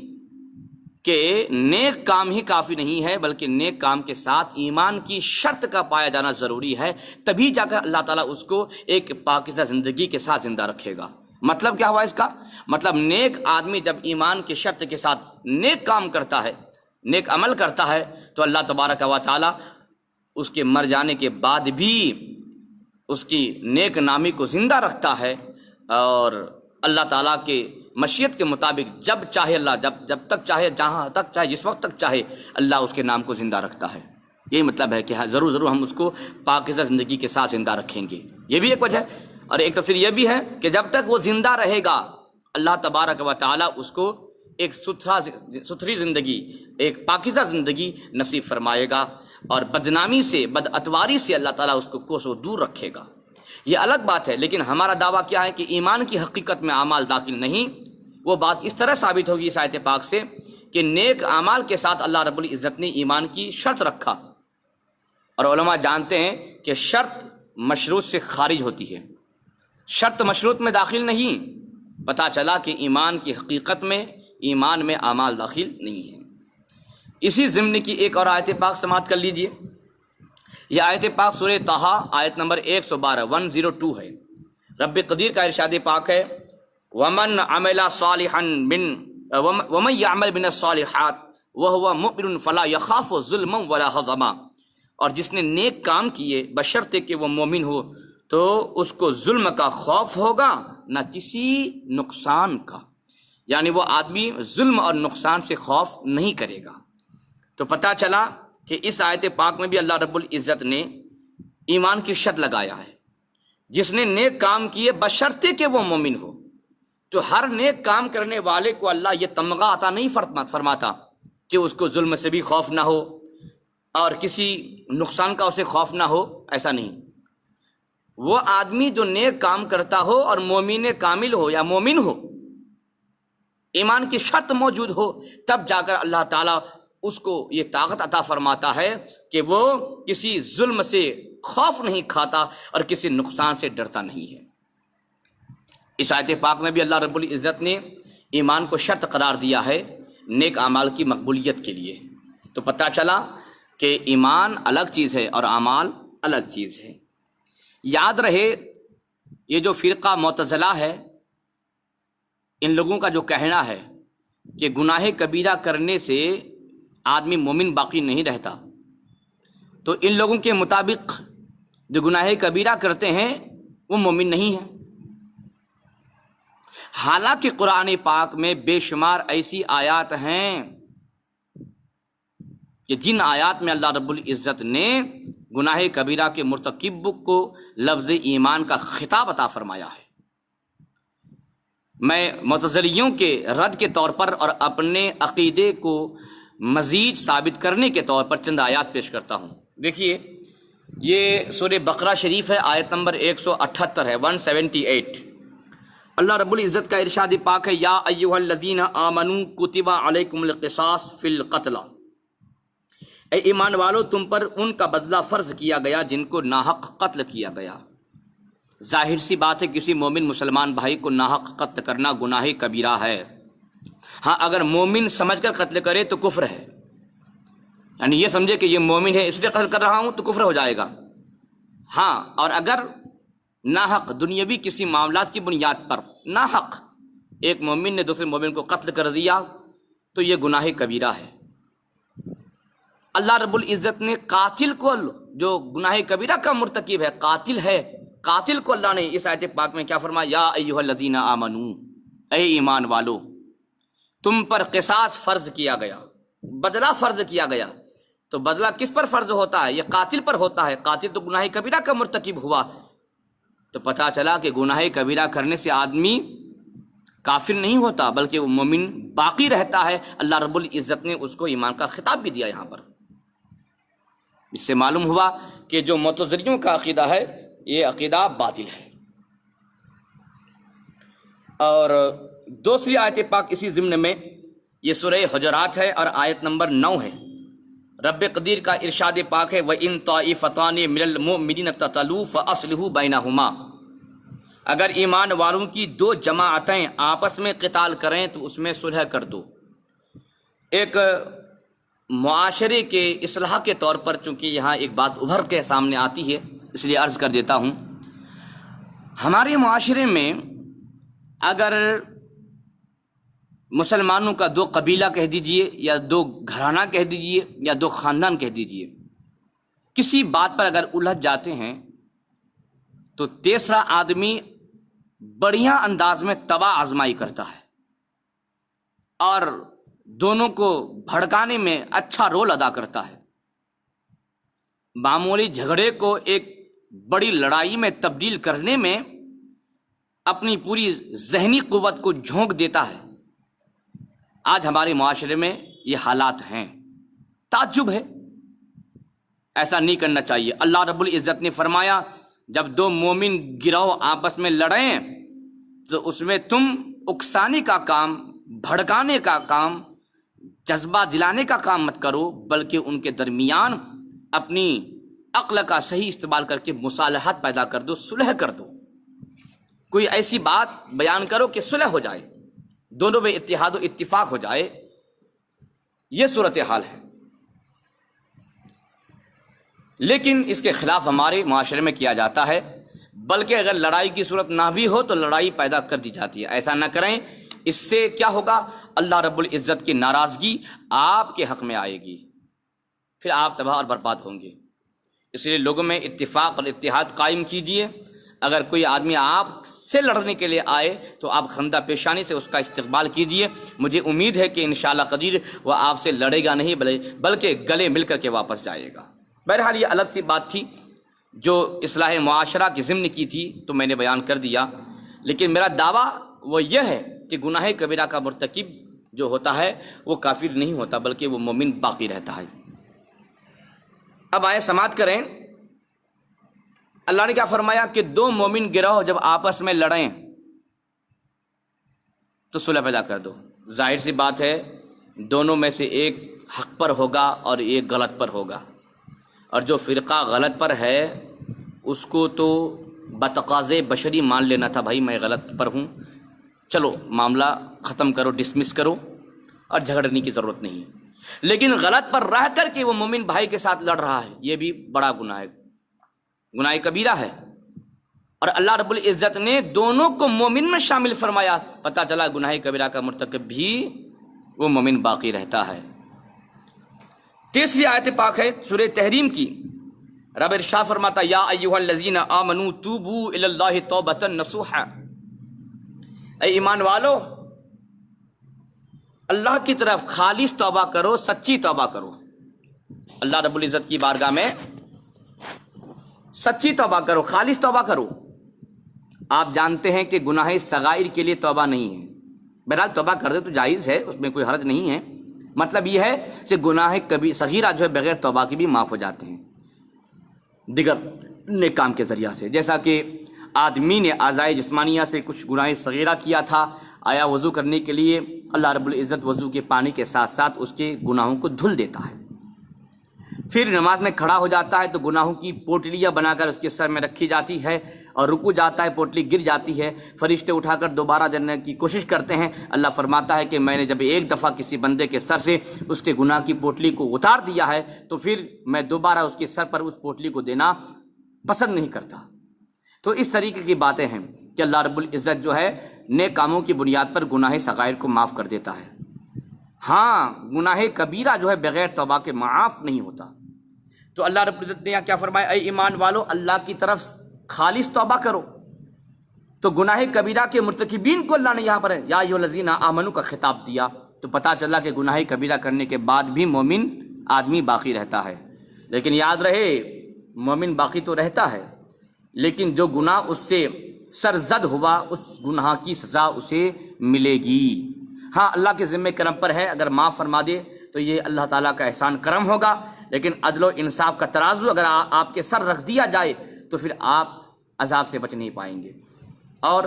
کہ نیک کام ہی کافی نہیں ہے، بلکہ نیک کام کے ساتھ ایمان کی شرط کا پایا جانا ضروری ہے، تبھی جا کر اللہ تعالیٰ اس کو ایک پاکیزہ زندگی کے ساتھ زندہ رکھے گا۔ مطلب کیا ہوا اس کا؟ مطلب نیک آدمی جب ایمان کی شرط کے ساتھ نیک کام کرتا ہے، نیک عمل کرتا ہے، تو اللہ تبارک و تعالیٰ اس کے مر جانے کے بعد بھی اس کی نیک نامی کو زندہ رکھتا ہے، اور اللہ تعالیٰ کے مشیت کے مطابق جب چاہے اللہ جب تک چاہے، جہاں تک چاہے، جس وقت تک چاہے، اللہ اس کے نام کو زندہ رکھتا ہے۔ یہی مطلب ہے کہ ضرور ہم اس کو پاکیزہ زندگی کے ساتھ زندہ رکھیں گے، یہ بھی ایک وجہ ہے۔ اور ایک تفسیر یہ بھی ہے کہ جب تک وہ زندہ رہے گا اللہ تبارک و تعالیٰ اس کو ایک ستھری زندگی، ایک پاکیزہ زندگی نصیب فرمائے گا، اور بدنامی سے، بدعتواری سے اللہ تعالیٰ اس کو کوسوں دور رکھے گا۔ یہ الگ بات ہے، لیکن ہمارا دعویٰ کیا ہے کہ ایمان کی حقیقت میں اعمال داخل نہیں۔ وہ بات اس طرح ثابت ہوگی اس آیت پاک سے کہ نیک اعمال کے ساتھ اللہ رب العزت نے ایمان کی شرط رکھا، اور علماء جانتے ہیں کہ شرط مشروط سے خارج ہوتی ہے، شرط مشروط میں داخل نہیں۔ پتہ چلا کہ ایمان کی حقیقت میں، ایمان میں اعمال داخل نہیں ہے۔ اسی ضمن کی ایک اور آیت پاک سماعت کر لیجئے، یہ آیت پاک سورہ طٰہٰ آیت نمبر 102 ہے۔ رب قدیر کا ارشاد پاک ہے، ومن عمل صالحا ومن يعمل من الصالحات وهو مؤمن فلا يخاف ظلما ولا حظما، اور جس نے نیک کام کیے بشرطے کہ وہ مومن ہو تو اس کو ظلم کا خوف ہوگا نہ کسی نقصان کا، یعنی وہ آدمی ظلم اور نقصان سے خوف نہیں کرے گا۔ تو پتہ چلا کہ اس آیت پاک میں بھی اللہ رب العزت نے ایمان کی شرط لگایا ہے، جس نے نیک کام کیے بشرطے کہ وہ مومن ہو۔ تو ہر نیک کام کرنے والے کو اللہ یہ تمغہ عطا نہیں فرماتا کہ اس کو ظلم سے بھی خوف نہ ہو اور کسی نقصان کا اسے خوف نہ ہو، ایسا نہیں۔ وہ آدمی جو نیک کام کرتا ہو اور مومن کامل ہو یا مومن ہو، ایمان کی شرط موجود ہو، تب جا کر اللہ تعالیٰ اس کو یہ طاقت عطا فرماتا ہے کہ وہ کسی ظلم سے خوف نہیں کھاتا اور کسی نقصان سے ڈرتا نہیں ہے۔ اس آیت پاک میں بھی اللہ رب العزت نے ایمان کو شرط قرار دیا ہے نیک اعمال کی مقبولیت کے لیے۔ تو پتہ چلا کہ ایمان الگ چیز ہے اور اعمال الگ چیز ہے۔ یاد رہے، یہ جو فرقہ معتزلہ ہے، ان لوگوں کا جو کہنا ہے کہ گناہ کبیرہ کرنے سے آدمی مومن باقی نہیں رہتا، تو ان لوگوں کے مطابق جو گناہ کبیرہ کرتے ہیں وہ مومن نہیں ہیں، حالانکہ قرآن پاک میں بے شمار ایسی آیات ہیں کہ جن آیات میں اللہ رب العزت نے گناہ کبیرہ کے مرتکب کو لفظ ایمان کا خطاب عطا فرمایا ہے۔ میں معتزلیوں کے رد کے طور پر اور اپنے عقیدے کو مزید ثابت کرنے کے طور پر چند آیات پیش کرتا ہوں۔ دیکھیے، یہ سورہ بقرہ شریف ہے، آیت نمبر 178 ہے، 178۔ اللہ رب العزت کا ارشاد پاک ہے، یا ایھا الذین آمنوا کتب علیکم القصاص فی القتل، اے ایمان والو تم پر ان کا بدلہ فرض کیا گیا جن کو ناحق قتل کیا گیا۔ ظاہر سی بات ہے کسی مومن مسلمان بھائی کو ناحق قتل کرنا گناہ کبیرہ ہے۔ ہاں، اگر مومن سمجھ کر قتل کرے تو کفر ہے، یعنی یہ سمجھے کہ یہ مومن ہے اس لیے قتل کر رہا ہوں تو کفر ہو جائے گا۔ ہاں، اور اگر ناحق دنیاوی کسی معاملات کی بنیاد پر ناحق ایک مومن نے دوسرے مومن کو قتل کر دیا تو یہ گناہ کبیرہ ہے۔ اللہ رب العزت نے قاتل کو، جو گناہ کبیرہ کا مرتکب ہے، قاتل ہے، قاتل کو اللہ نے اس آیت پاک میں کیا فرمایا، یا ایھا الذین آمنو، اے ایمان والو تم پر قصاص فرض کیا گیا، بدلہ فرض کیا گیا۔ تو بدلہ کس پر فرض ہوتا ہے؟ یہ قاتل پر ہوتا ہے۔ قاتل تو گناہ کبیرہ کا مرتکب ہوا، تو پتہ چلا کہ گناہ کبیرہ کرنے سے آدمی کافر نہیں ہوتا بلکہ وہ مومن باقی رہتا ہے۔ اللہ رب العزت نے اس کو ایمان کا خطاب بھی دیا یہاں پر۔ اس سے معلوم ہوا کہ جو معتزلیوں کا عقیدہ ہے یہ عقیدہ باطل ہے۔ اور دوسری آیت پاک اسی ضمن میں، یہ سورہ حجرات ہے اور آیت نمبر 9 ہے۔ رب قدیر کا ارشاد پاک ہے، وَإِن طَائِفَتَانِ مِنَ الْمُؤْمِنِينَ اقْتَتَلُوا فَأَصْلِحُوا بَيْنَهُمَا، اگر ایمان والوں کی دو جماعتیں آپس میں قتال کریں تو اس میں صلح کر دو۔ ایک معاشرے کے اصلاح کے طور پر، چونکہ یہاں ایک بات ابھر کے سامنے آتی ہے اس لیے عرض کر دیتا ہوں، ہمارے معاشرے میں اگر مسلمانوں کا دو قبیلہ کہہ دیجئے یا دو گھرانہ کہہ دیجئے یا دو خاندان کہہ دیجئے، کسی بات پر اگر الجھ جاتے ہیں تو تیسرا آدمی بڑھیا انداز میں تباہ آزمائی کرتا ہے اور دونوں کو بھڑکانے میں اچھا رول ادا کرتا ہے۔ معمولی جھگڑے کو ایک بڑی لڑائی میں تبدیل کرنے میں اپنی پوری ذہنی قوت کو جھونک دیتا ہے۔ آج ہمارے معاشرے میں یہ حالات ہیں، تعجب ہے، ایسا نہیں کرنا چاہیے۔ اللہ رب العزت نے فرمایا جب دو مومن گروہ آپس میں لڑیں تو اس میں تم اکسانے کا کام، بھڑکانے کا کام، جذبہ دلانے کا کام مت کرو، بلکہ ان کے درمیان اپنی عقل کا صحیح استعمال کر کے مصالحت پیدا کر دو، صلح کر دو۔ کوئی ایسی بات بیان کرو کہ صلح ہو جائے، دونوں میں اتحاد و اتفاق ہو جائے۔ یہ صورتحال ہے، لیکن اس کے خلاف ہمارے معاشرے میں کیا جاتا ہے، بلکہ اگر لڑائی کی صورت نہ بھی ہو تو لڑائی پیدا کر دی جاتی ہے۔ ایسا نہ کریں، اس سے کیا ہوگا؟ اللہ رب العزت کی ناراضگی آپ کے حق میں آئے گی، پھر آپ تباہ اور برباد ہوں گے۔ اس لیے لوگوں میں اتفاق اور اتحاد قائم کیجئے۔ اگر کوئی آدمی آپ سے لڑنے کے لیے آئے تو آپ خندہ پیشانی سے اس کا استقبال کیجئے۔ مجھے امید ہے کہ انشاءاللہ قدیر وہ آپ سے لڑے گا نہیں بلکہ گلے مل کر کے واپس جائے گا۔ بہرحال یہ الگ سی بات تھی جو اصلاح معاشرہ کی ضمن کی تھی، تو میں نے بیان کر دیا، لیکن میرا دعویٰ وہ یہ ہے کہ گناہ کبیرہ کا مرتکب جو ہوتا ہے وہ کافر نہیں ہوتا بلکہ وہ مومن باقی رہتا ہے۔ اب آئے سماعت کریں، اللہ نے کیا فرمایا کہ دو مومن گروہ جب آپس میں لڑیں تو صلح پیدا کر دو۔ ظاہر سی بات ہے دونوں میں سے ایک حق پر ہوگا اور ایک غلط پر ہوگا، اور جو فرقہ غلط پر ہے اس کو تو بتقاضے بشری مان لینا تھا، بھائی میں غلط پر ہوں، چلو معاملہ ختم کرو، ڈسمس کرو، اور جھگڑنے کی ضرورت نہیں۔ لیکن غلط پر رہ کر کے وہ مومن بھائی کے ساتھ لڑ رہا ہے، یہ بھی بڑا گناہ ہے، گناہ کبیرہ ہے۔ اور اللہ رب العزت نے دونوں کو مومن میں شامل فرمایا، پتہ چلا گناہ کبیرہ کا مرتکب بھی وہ مومن باقی رہتا ہے۔ تیسری آیت پاک ہے سورہ تحریم کی، رب ارشاد فرماتا یا ایھا الذین آمنوا توبوا الی اللہ توبۃ نصوحا، اے ایمان والو اللہ کی طرف خالص توبہ کرو، سچی توبہ کرو۔ اللہ رب العزت کی بارگاہ میں سچی توبہ کرو، خالص توبہ کرو۔ آپ جانتے ہیں کہ گناہ صغائر کے لیے توبہ نہیں ہے، بہرحال توبہ کر دے تو جائز ہے، اس میں کوئی حرج نہیں ہے۔ مطلب یہ ہے کہ گناہ کبھی صغیرہ جو ہے بغیر توبہ کے بھی معاف ہو جاتے ہیں دیگر نیک کام کے ذریعہ سے۔ جیسا کہ آدمی نے اعضائے جسمانیہ سے کچھ گناہ صغیرہ کیا تھا، آیا وضو کرنے کے لیے، اللہ رب العزت وضو کے پانی کے ساتھ ساتھ اس کے گناہوں کو دھل دیتا ہے۔ پھر نماز میں کھڑا ہو جاتا ہے تو گناہوں کی پوٹلیاں بنا کر اس کے سر میں رکھی جاتی ہے، اور رکو جاتا ہے پوٹلی گر جاتی ہے، فرشتے اٹھا کر دوبارہ جلنے کی کوشش کرتے ہیں۔ اللہ فرماتا ہے کہ میں نے جب ایک دفعہ کسی بندے کے سر سے اس کے گناہ کی پوٹلی کو اتار دیا ہے تو پھر میں دوبارہ اس کے سر پر اس پوٹلی کو دینا پسند نہیں کرتا۔ تو اس طریقے کی باتیں ہیں کہ اللہ رب العزت جو ہے نیک کاموں کی بنیاد پر گناہ صغائر کو معاف کر دیتا ہے۔ ہاں، گناہ کبیرہ جو ہے بغیر توبہ کے معاف نہیں ہوتا۔ تو اللہ رب العزت نے یہاں کیا فرمایا؟ اے ایمان والو اللہ کی طرف خالص توبہ کرو۔ تو گناہ کبیرہ کے مرتکبین کو اللہ نے یہاں پر یا ایھا الذین آمنوا کا خطاب دیا، تو پتہ چلا کہ گناہ کبیرہ کرنے کے بعد بھی مومن آدمی باقی رہتا ہے۔ لیکن یاد رہے، مومن باقی تو رہتا ہے، لیکن جو گناہ اس سے سرزد ہوا اس گناہ کی سزا اسے ملے گی۔ ہاں، اللہ کے ذمہ کرم پر ہے، اگر معاف فرما دے تو یہ اللہ تعالیٰ کا احسان کرم ہوگا، لیکن عدل و انصاف کا ترازو اگر آپ کے سر رکھ دیا جائے تو پھر آپ عذاب سے بچ نہیں پائیں گے، اور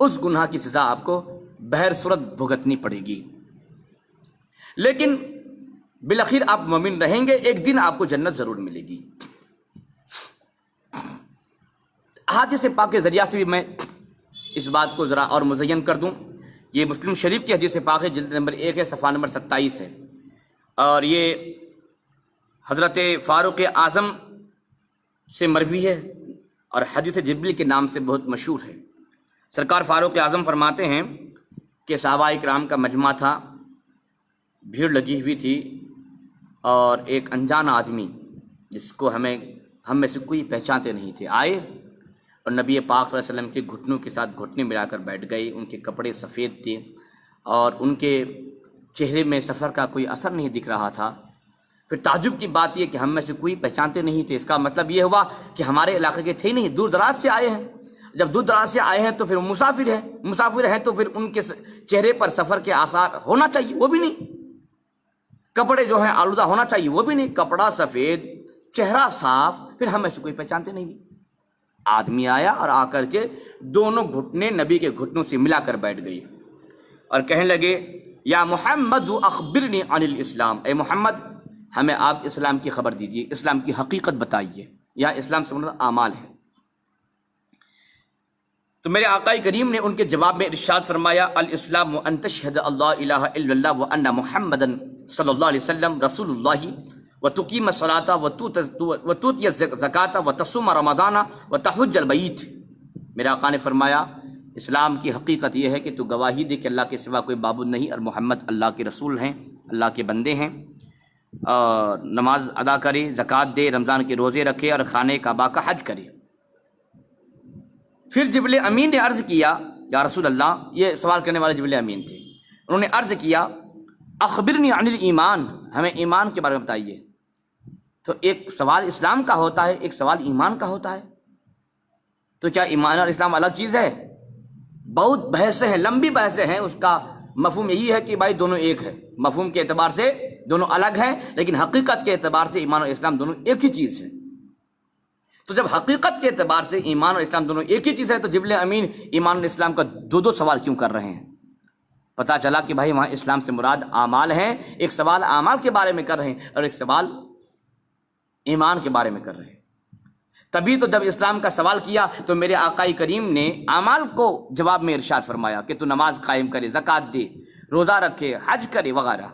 اس گناہ کی سزا آپ کو بہر صورت بھگتنی پڑے گی۔ لیکن بالآخر آپ مومن رہیں گے، ایک دن آپ کو جنت ضرور ملے گی۔ حدیث پاک کے ذریعہ سے بھی میں اس بات کو ذرا اور مزین کر دوں۔ یہ مسلم شریف کی حدیث پاک ہے، جلد نمبر 1 ہے، صفحہ نمبر 27 ہے، اور یہ حضرت فاروق اعظم سے مروی ہے اور حدیث جبریل کے نام سے بہت مشہور ہے۔ سرکار فاروق اعظم فرماتے ہیں کہ صحابہ کرام کا مجمع تھا، بھیڑ لگی ہوئی تھی، اور ایک انجان آدمی جس کو ہم میں سے کوئی پہچانتے نہیں تھے آئے، اور نبی پاک صلی اللہ علیہ وسلم کے گھٹنوں کے ساتھ گھٹنے ملا کر بیٹھ گئے۔ ان کے کپڑے سفید تھے اور ان کے چہرے میں سفر کا کوئی اثر نہیں دکھ رہا تھا۔ پھر تعجب کی بات یہ کہ ہم میں سے کوئی پہچانتے نہیں تھے، اس کا مطلب یہ ہوا کہ ہمارے علاقے کے تھے ہی نہیں، دور دراز سے آئے ہیں۔ جب دور دراز سے آئے ہیں تو پھر مسافر ہیں تو پھر ان کے چہرے پر سفر کے آثار ہونا چاہیے، وہ بھی نہیں۔ کپڑے جو ہیں آلودہ ہونا چاہیے، وہ بھی نہیں۔ کپڑا سفید، چہرہ صاف، پھر ہم میں سے کوئی پہچانتے نہیں۔ آدمی آیا اور آ کر کے دونوں گھٹنے نبی کے گھٹنوں سے ملا کر بیٹھ گئی اور کہنے لگے، یا محمد اخبرنی عن الاسلام، اے محمد ہمیں آپ اسلام کی خبر دیجیے، اسلام کی حقیقت بتائیے۔ یا اسلام سے مراد اعمال ہے۔ تو میرے آقا کریم نے ان کے جواب میں ارشاد فرمایا، الاسلام ان تشہد اللہ الہ الا اللہ وان محمدا صلی اللہ علیہ وسلم رسول اللہ وتقیم الصلاۃ وتؤتی الزکاۃ وتصوم رمضان وتحج البیت۔ میرے آقا نے فرمایا اسلام کی حقیقت یہ ہے کہ تو گواہی دے کہ اللہ کے سوا کوئی معبود نہیں اور محمد اللہ کے رسول ہیں، اللہ کے بندے ہیں، اور نماز ادا کرے، زکوٰۃ دے، رمضان کے روزے رکھے اور خانہ کعبہ کا حج کرے۔ پھر جبریل امین نے عرض کیا، یا رسول اللہ، یہ سوال کرنے والے جبریل امین تھے، انہوں نے عرض کیا اخبرنی عن الایمان، ہمیں ایمان کے بارے میں بتائیے۔ تو ایک سوال اسلام کا ہوتا ہے، ایک سوال ایمان کا ہوتا ہے۔ تو کیا ایمان اور اسلام الگ چیز ہے؟ بہت بحثیں ہیں، لمبی بحثیں ہیں۔ اس کا مفہوم یہی ہے کہ بھائی دونوں ایک ہے، مفہوم کے اعتبار سے دونوں الگ ہیں، لیکن حقیقت کے اعتبار سے ایمان اور اسلام دونوں ایک ہی چیز ہے۔ تو جب حقیقت کے اعتبار سے ایمان اور اسلام دونوں ایک ہی چیز ہے تو جبریل امین ایمان اور اسلام کا دو سوال کیوں کر رہے ہیں؟ پتہ چلا کہ بھائی وہاں اسلام سے مراد اعمال ہیں، ایک سوال اعمال کے بارے میں کر رہے ہیں اور ایک سوال ایمان کے بارے میں کر رہے ہیں۔ تبھی تو جب اسلام کا سوال کیا تو میرے آقا کریم نے اعمال کو جواب میں ارشاد فرمایا کہ تو نماز قائم کرے، زکوٰۃ دے، روزہ رکھے، حج کرے وغیرہ۔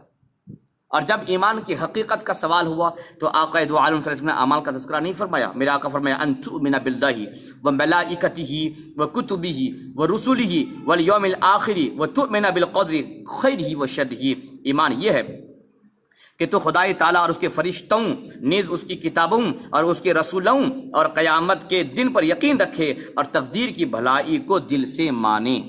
اور جب ایمان کی حقیقت کا سوال ہوا تو آقا دو عالم صلی اللہ علیہ وسلم نے اعمال کا تذکرہ نہیں فرمایا۔ میرے آقا فرمایا ان تؤمن باللہ وملائکتہ وکتبہ ورسلہ والیوم الآخر وتؤمن بالقدر خیرہ وشرہ۔ ایمان یہ ہے کہ تو خدا تعالیٰ اور اس کے فرشتوں، نیز اس کی کتابوں اور اس کے رسولوں اور قیامت کے دن پر یقین رکھے اور تقدیر کی بھلائی کو دل سے مانے۔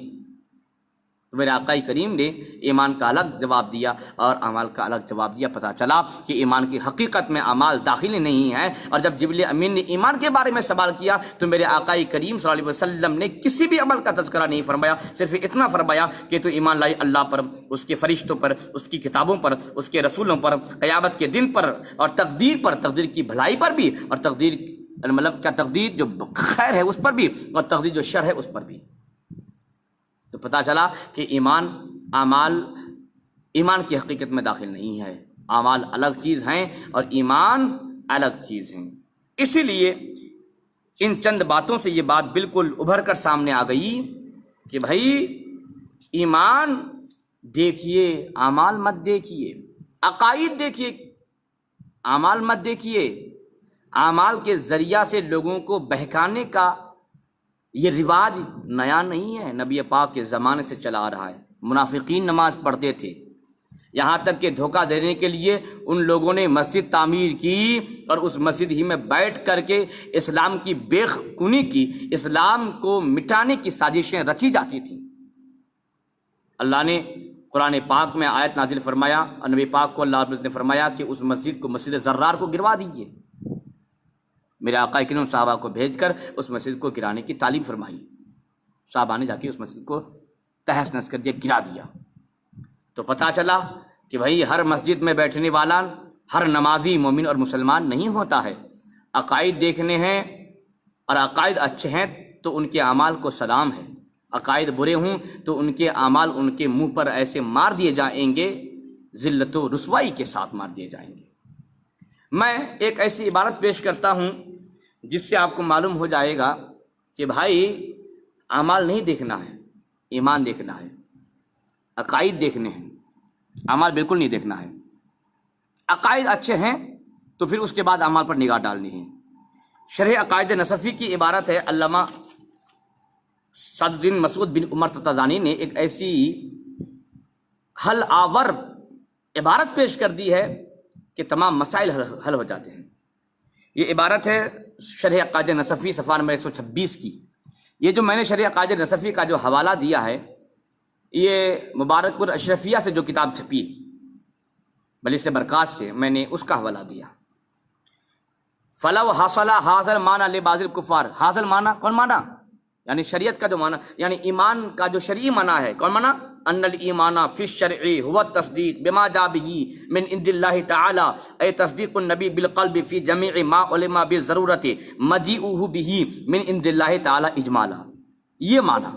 تو میرے آقا کریم نے ایمان کا الگ جواب دیا اور اعمال کا الگ جواب دیا۔ پتہ چلا کہ ایمان کی حقیقت میں اعمال داخل نہیں ہیں۔ اور جب جبریل امین نے ایمان کے بارے میں سوال کیا تو میرے آقا کریم صلی اللہ علیہ وسلم نے کسی بھی عمل کا تذکرہ نہیں فرمایا، صرف اتنا فرمایا کہ تو ایمان لائی اللہ پر، اس کے فرشتوں پر، اس کی کتابوں پر، اس کے رسولوں پر، قیامت کے دن پر، اور تقدیر پر، تقدیر کی بھلائی پر بھی، اور تقدیر مطلب کیا، تقدیر جو خیر ہے اس پر بھی، اور تقدیر جو شر ہے اس پر بھی۔ تو پتہ چلا کہ ایمان، اعمال ایمان کی حقیقت میں داخل نہیں ہے، اعمال الگ چیز ہیں اور ایمان الگ چیز ہیں۔ اسی لیے ان چند باتوں سے یہ بات بالکل ابھر کر سامنے آ گئی کہ بھائی ایمان دیکھیے، اعمال مت دیکھیے، عقائد دیکھیے، اعمال مت دیکھیے۔ اعمال کے ذریعہ سے لوگوں کو بہکانے کا یہ رواج نیا نہیں ہے، نبی پاک کے زمانے سے چلا آ رہا ہے۔ منافقین نماز پڑھتے تھے، یہاں تک کہ دھوکہ دینے کے لیے ان لوگوں نے مسجد تعمیر کی اور اس مسجد ہی میں بیٹھ کر کے اسلام کی بے خونی کی، اسلام کو مٹانے کی سازشیں رچی جاتی تھیں۔ اللہ نے قرآن پاک میں آیت نازل فرمایا اور نبی پاک کو اللہ نے فرمایا کہ اس مسجد کو، مسجد زرار کو گروا دیجیے۔ میرے آقا کریم صحابہ کو بھیج کر اس مسجد کو گرانے کی تعلیم فرمائی، صحابہ نے جا کے اس مسجد کو تہس نہس کر دیا، گرا دیا۔ تو پتہ چلا کہ بھائی ہر مسجد میں بیٹھنے والا ہر نمازی مومن اور مسلمان نہیں ہوتا ہے۔ عقائد دیکھنے ہیں اور عقائد اچھے ہیں تو ان کے اعمال کو سلام ہے، عقائد برے ہوں تو ان کے اعمال ان کے منہ پر ایسے مار دیے جائیں گے، ذلت و رسوائی کے ساتھ مار دیے جائیں گے۔ میں ایک ایسی عبارت پیش کرتا ہوں جس سے آپ کو معلوم ہو جائے گا کہ بھائی اعمال نہیں دیکھنا ہے، ایمان دیکھنا ہے، عقائد دیکھنے ہیں، اعمال بالکل نہیں دیکھنا ہے۔ عقائد اچھے ہیں تو پھر اس کے بعد اعمال پر نگاہ ڈالنی ہے۔ شرح عقائد نصفی کی عبارت ہے، علامہ سعد الدین مسعود بن عمر تتزانی نے ایک ایسی حل آور عبارت پیش کر دی ہے کہ تمام مسائل حل ہو جاتے ہیں۔ یہ عبارت ہے شرح عقائد نصفی صفحہ نمبر 126 کی۔ یہ جو میں نے شرح عقائد نصفی کا جو حوالہ دیا ہے، یہ مبارک پور اشرفیہ سے جو کتاب چھپی بلس برکات سے، میں نے اس کا حوالہ دیا۔ فلو حاصل حاصل معنی لبعض الکفار، حاصل معنی کون معنی؟ یعنی شریعت کا جو معنی، یعنی ایمان کا جو شرعی معنی ہے، کون معنی؟ ان الایمان فی الشرع هو التصدیق بما جاء به من عند اللہ تعالی، اے تصدیق النبی بالقلب فی جمیع ما علم بالضرورت مجیئه به من عند اللہ تعالی اجمالا۔ یہ معنی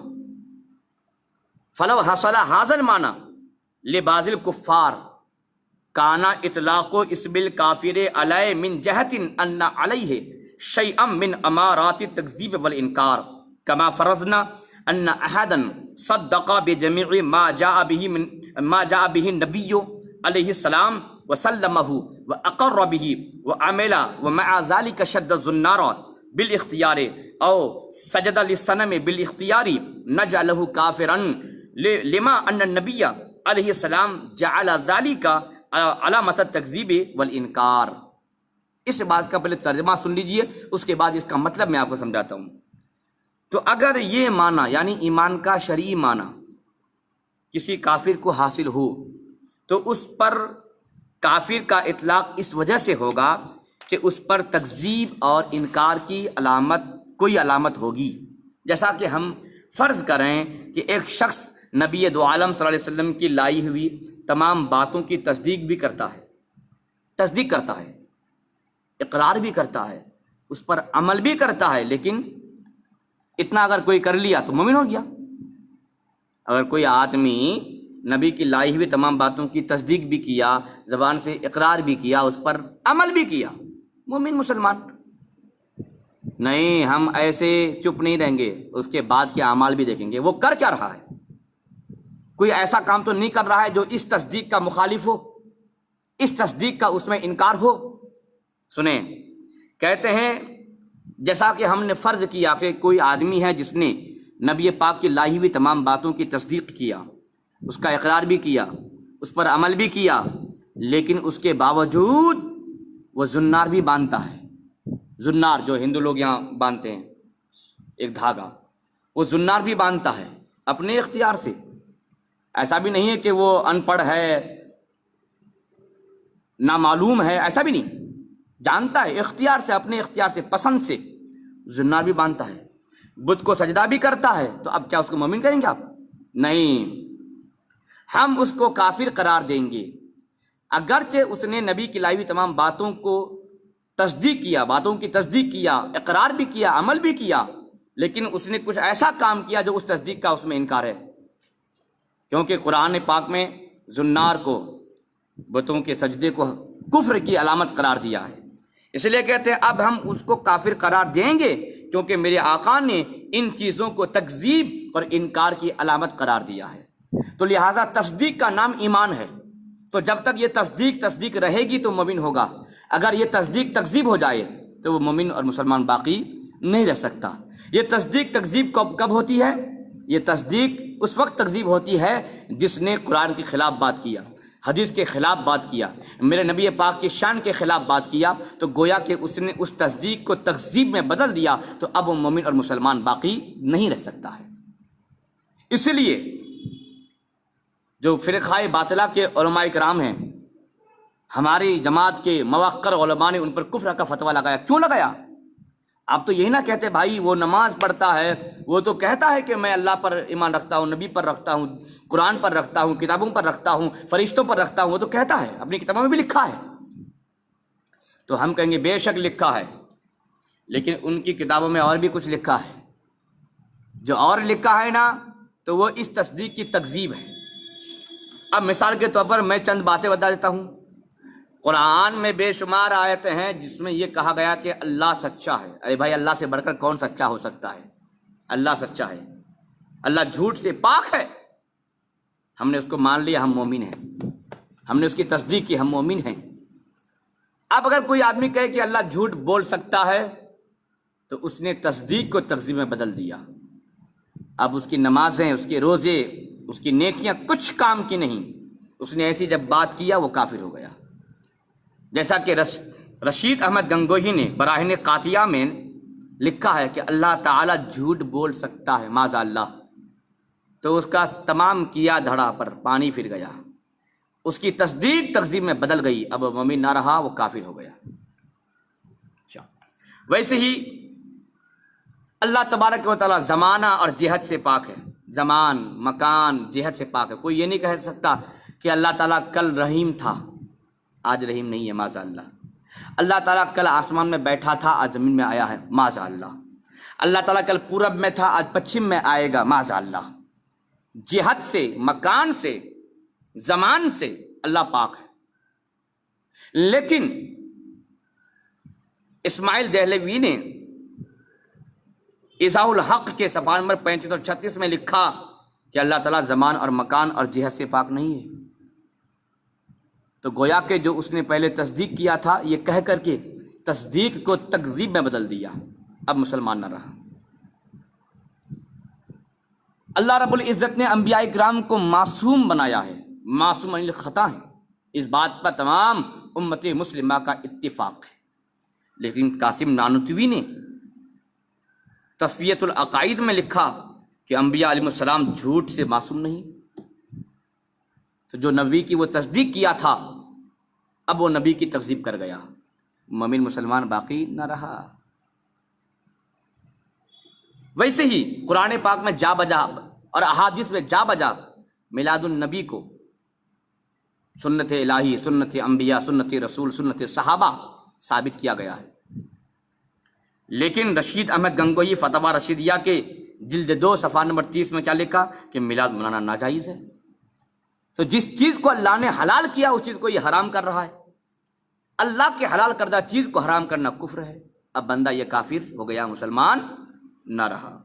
فلو حصل حاصل معنی لبعض الکفار کانا اطلاق اسم الکافر علیہ من جہت ان علیہ شیئا من امارات التکذیب والانکار، کما فرضنا ان احدا صدق بجميع ما جاء به النبي علیہ السلام وسلمه واقر به وعمل ومع ذلك شد الزنار بالاختیار او سجد للصنم بالاختیار نجعله کافرا لما ان النبی علیہ السلام جعل ذلك علامت التکذیب والانکار۔ اس بات کا پہلے ترجمہ سن لیجئے، اس کے بعد اس کا مطلب میں آپ کو سمجھاتا ہوں۔ تو اگر یہ معنی یعنی ایمان کا شرعی معنی کسی کافر کو حاصل ہو تو اس پر کافر کا اطلاق اس وجہ سے ہوگا کہ اس پر تکذیب اور انکار کی علامت، کوئی علامت ہوگی۔ جیسا کہ ہم فرض کریں کہ ایک شخص نبی دو عالم صلی اللہ علیہ وسلم کی لائی ہوئی تمام باتوں کی تصدیق بھی کرتا ہے، اقرار بھی کرتا ہے، اس پر عمل بھی کرتا ہے، لیکن اتنا اگر کوئی کر لیا تو مومن ہو گیا۔ اگر کوئی آدمی نبی کی لائی ہوئی تمام باتوں کی تصدیق بھی کیا، زبان سے اقرار بھی کیا، اس پر عمل بھی کیا، مومن مسلمان۔ نہیں، ہم ایسے چپ نہیں رہیں گے، اس کے بعد کے اعمال بھی دیکھیں گے، وہ کر کیا رہا ہے۔ کوئی ایسا کام تو نہیں کر رہا ہے جو اس تصدیق کا مخالف ہو، اس تصدیق کا اس میں انکار ہو۔ سنیں، کہتے ہیں جیسا کہ ہم نے فرض کیا کہ کوئی آدمی ہے جس نے نبی پاک کی لائی ہوئی تمام باتوں کی تصدیق کیا، اس کا اقرار بھی کیا، اس پر عمل بھی کیا، لیکن اس کے باوجود وہ زنار بھی باندھتا ہے۔ زنار جو ہندو لوگ یہاں باندھتے ہیں، ایک دھاگا، وہ زنار بھی باندھتا ہے اپنے اختیار سے، ایسا بھی نہیں ہے کہ وہ ان پڑھ ہے، نامعلوم ہے، ایسا بھی نہیں، جانتا ہے اختیار سے، اپنے اختیار سے، پسند سے زنار بھی باندھتا ہے، بت کو سجدہ بھی کرتا ہے، تو اب کیا اس کو مومن کہیں گے آپ؟ نہیں، ہم اس کو کافر قرار دیں گے اگرچہ اس نے نبی کی لائی ہوئی تمام باتوں کو تصدیق کیا، باتوں کی تصدیق کیا، اقرار بھی کیا، عمل بھی کیا، لیکن اس نے کچھ ایسا کام کیا جو اس تصدیق کا اس میں انکار ہے، کیونکہ قرآن پاک میں زنار کو، بتوں کے سجدے کو کفر کی علامت قرار دیا ہے، اس لیے کہتے ہیں اب ہم اس کو کافر قرار دیں گے کیونکہ میرے آقا نے ان چیزوں کو تکذیب اور انکار کی علامت قرار دیا ہے، تو لہٰذا تصدیق کا نام ایمان ہے، تو جب تک یہ تصدیق رہے گی تو مومن ہوگا، اگر یہ تصدیق تکذیب ہو جائے تو وہ مومن اور مسلمان باقی نہیں رہ سکتا۔ یہ تصدیق تکذیب کب ہوتی ہے؟ یہ تصدیق اس وقت تکذیب ہوتی ہے جس نے قرآن کے خلاف بات کیا، حدیث کے خلاف بات کیا، میرے نبی پاک کی شان کے خلاف بات کیا، تو گویا کہ اس نے اس تصدیق کو تکذیب میں بدل دیا، تو اب وہ مومن اور مسلمان باقی نہیں رہ سکتا ہے۔ اس لیے جو فرقہ باطلہ کے علماء کرام ہیں، ہماری جماعت کے موقر علماء نے ان پر کفر کا فتویٰ لگایا۔ کیوں لگایا؟ آپ تو یہی نہ کہتے بھائی وہ نماز پڑھتا ہے، وہ تو کہتا ہے کہ میں اللہ پر ایمان رکھتا ہوں، نبی پر رکھتا ہوں، قرآن پر رکھتا ہوں، کتابوں پر رکھتا ہوں، فرشتوں پر رکھتا ہوں، وہ تو کہتا ہے، اپنی کتابوں میں بھی لکھا ہے۔ تو ہم کہیں گے بے شک لکھا ہے، لیکن ان کی کتابوں میں اور بھی کچھ لکھا ہے، جو اور لکھا ہے نا تو وہ اس تصدیق کی تکذیب ہے۔ اب مثال کے طور پر میں چند باتیں بتا دیتا ہوں۔ قرآن میں بے شمار آیتیں ہیں جس میں یہ کہا گیا کہ اللہ سچا ہے۔ ارے بھائی، اللہ سے بڑھ کر کون سچا ہو سکتا ہے؟ اللہ سچا ہے، اللہ جھوٹ سے پاک ہے۔ ہم نے اس کو مان لیا، ہم مومن ہیں، ہم نے اس کی تصدیق کی، ہم مومن ہیں۔ اب اگر کوئی آدمی کہے کہ اللہ جھوٹ بول سکتا ہے تو اس نے تصدیق کو تکذیب میں بدل دیا۔ اب اس کی نمازیں، اس کے روزے، اس کی نیکیاں کچھ کام کی نہیں، اس نے ایسی جب بات کیا وہ کافر ہو گیا۔ جیسا کہ رشید احمد گنگوہی نے براہین قاطعہ میں لکھا ہے کہ اللہ تعالیٰ جھوٹ بول سکتا ہے، معاذ اللہ، تو اس کا تمام کیا دھڑا پر پانی پھر گیا، اس کی تصدیق تکذیب میں بدل گئی، اب مومن نہ رہا، وہ کافر ہو گیا۔ ویسے ہی اللہ تبارک و تعالیٰ زمانہ اور جہت سے پاک ہے، زمان، مکان، جہت سے پاک ہے۔ کوئی یہ نہیں کہہ سکتا کہ اللہ تعالیٰ کل رحیم تھا، آج رحیم نہیں ہے، معاذ اللہ۔ اللہ تعالیٰ کل آسمان میں بیٹھا تھا، آج زمین میں آیا ہے، معاذ اللہ۔ اللہ تعالیٰ کل پورب میں تھا، آج پچھم میں آئے گا، معاذ اللہ۔ جہت سے، مکان سے، زمان سے اللہ پاک ہے۔ لیکن اسماعیل دہلوی نے اضاء الحق کے صفحہ نمبر 35 اور 36 میں لکھا کہ اللہ تعالیٰ زمان اور مکان اور جہت سے پاک نہیں ہے۔ تو گویا کہ جو اس نے پہلے تصدیق کیا تھا، یہ کہہ کر کے تصدیق کو تکذیب میں بدل دیا، اب مسلمان نہ رہا۔ اللہ رب العزت نے انبیاء کرام کو معصوم بنایا ہے، معصوم عن الخطا ہے، اس بات پر تمام امت مسلمہ کا اتفاق ہے۔ لیکن قاسم نانوتوی نے تصفیۃ العقائد میں لکھا کہ انبیاء علیہ السلام جھوٹ سے معصوم نہیں، تو جو نبی کی وہ تصدیق کیا تھا اب وہ نبی کی تکذیب کر گیا، مومن مسلمان باقی نہ رہا۔ ویسے ہی قرآن پاک میں جا بجا اور احادیث میں جا بجا میلاد النبی کو سنت الہی، سنت انبیاء، سنت رسول، سنت صحابہ ثابت کیا گیا ہے۔ لیکن رشید احمد گنگوہی فتویٰ رشیدیہ کے جلد 2 صفحہ نمبر 30 میں کیا لکھا کہ میلاد منانا ناجائز ہے۔ تو جس چیز کو اللہ نے حلال کیا اس چیز کو یہ حرام کر رہا ہے۔ اللہ کے حلال کردہ چیز کو حرام کرنا کفر ہے، اب بندہ یہ کافر ہو گیا، مسلمان نہ رہا۔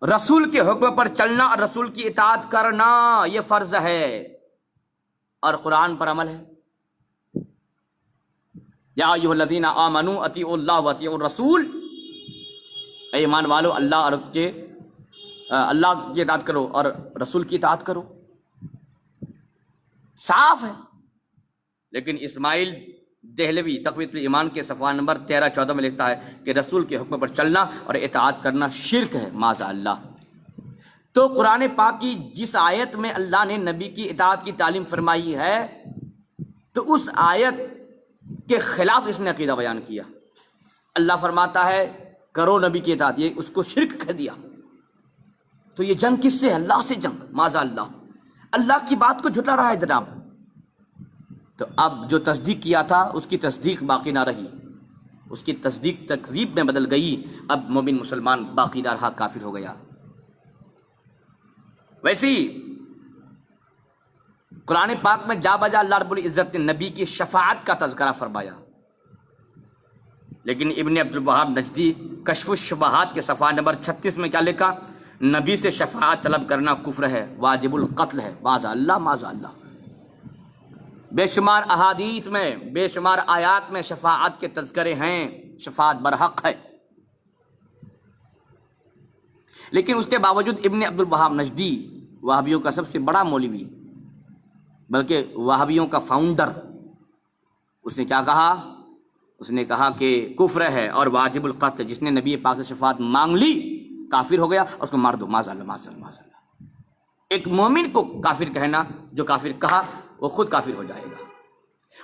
رسول کے حکم پر چلنا اور رسول کی اطاعت کرنا یہ فرض ہے اور قرآن پر عمل ہے۔ یا ایھا الذین آمنوا اطیعوا اللہ واطیعوا الرسول، اے ایمان والو اللہ کی اطاعت کرو اور رسول کی اطاعت کرو، صاف ہے۔ لیکن اسماعیل دہلوی تقویۃ الایمان کے صفحہ نمبر 13-14 میں لکھتا ہے کہ رسول کے حکم پر چلنا اور اطاعت کرنا شرک ہے، معاذ اللہ۔ تو قرآن پاک کی جس آیت میں اللہ نے نبی کی اطاعت کی تعلیم فرمائی ہے تو اس آیت کے خلاف اس نے عقیدہ بیان کیا۔ اللہ فرماتا ہے کرو نبی کی اطاعت، یہ اس کو شرک کہہ دیا۔ تو یہ جنگ کس سے ہے؟ اللہ سے جنگ، معاذ اللہ، اللہ کی بات کو جھٹلا رہا ہے جناب۔ تو اب جو تصدیق کیا تھا اس کی تصدیق باقی نہ رہی، اس کی تصدیق تکذیب میں بدل گئی، اب مومن مسلمان باقی نہ رہا، کافر ہو گیا۔ ویسے ہی قرآن پاک میں جا بجا اللہ رب العزت نے نبی کی شفاعت کا تذکرہ فرمایا، لیکن ابن عبد الوہاب نجدی کشف الشبہات کے صفحہ نمبر 36 میں کیا لکھا؟ نبی سے شفاعت طلب کرنا کفر ہے، واجب القتل ہے، معاذ اللہ معاذ اللہ۔ بے شمار احادیث میں، بے شمار آیات میں شفاعت کے تذکرے ہیں، شفاعت برحق ہے، لیکن اس کے باوجود ابن عبد الوہاب نجدی، وہابیوں کا سب سے بڑا مولوی، بلکہ وہابیوں کا فاؤنڈر، اس نے کیا کہا؟ اس نے کہا کہ کفر ہے اور واجب القتل، جس نے نبی پاک سے شفاعت مانگ لی کافر ہو گیا، اور اس کو مار دو، معاذ اللہ معاذ اللہ معاذ اللہ۔ ایک مومن کو کافر کہنا، جو کافر کہا وہ خود کافر ہو جائے گا،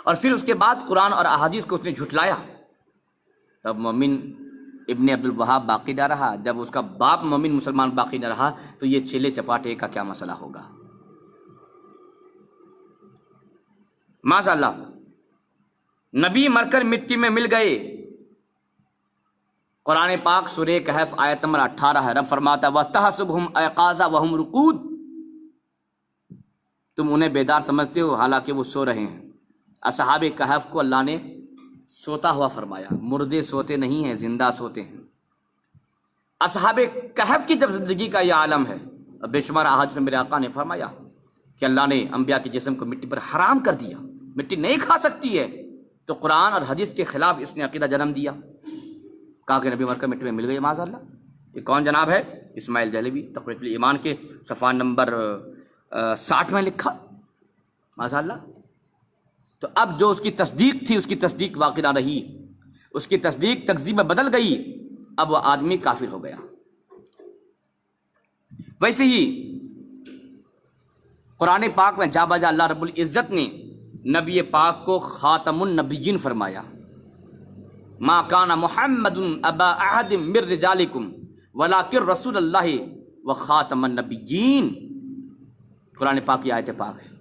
اور پھر اس کے بعد قرآن اور احادیث کو اس نے جھٹلایا، تب مومن ابن عبد الوہاب باقی نہ رہا۔ جب اس کا باپ مومن مسلمان باقی نہ رہا تو یہ چیلے چپاٹے کا کیا مسئلہ ہوگا؟ معاذ اللہ۔ نبی مر کر مٹی میں مل گئے، قرآن پاک سورہ کہف آیت نمبر 18 ہے، رب فرماتا وَتَحْسَبُهُمْ أَيْقَاظًا وَهُمْ رُقُودٌ، تم انہیں بیدار سمجھتے ہو حالانکہ وہ سو رہے ہیں۔ اصحاب کہف کو اللہ نے سوتا ہوا فرمایا، مردے سوتے نہیں ہیں، زندہ سوتے ہیں۔ اصحاب کہف کی جب زندگی کا یہ عالم ہے، بے شمار احادیث میں میرے آقا نے فرمایا کہ اللہ نے انبیاء کے جسم کو مٹی پر حرام کر دیا، مٹی نہیں کھا سکتی ہے، تو قرآن اور حدیث کے خلاف اس نے عقیدہ جنم دیا، کہا کہ نبی مر کر مٹی میں مل گئی، معاذ اللہ۔ یہ کون جناب ہے؟ اسماعیل جہلوی، تقویۃ الایمان کے صفحہ نمبر 60 میں لکھا، معاذ اللہ۔ تو اب جو اس کی تصدیق تھی اس کی تصدیق واقع نہ رہی، اس کی تصدیق تکذیب میں بدل گئی، اب وہ آدمی کافر ہو گیا۔ ویسے ہی قرآن پاک میں جا بجا اللہ رب العزت نے نبی پاک کو خاتم النبیین فرمایا، ما کان محمد ابا احد من رجالکم ولکن رسول اللہ وخاتم النبیین، قرآن پاک کی آیت پاک ہے۔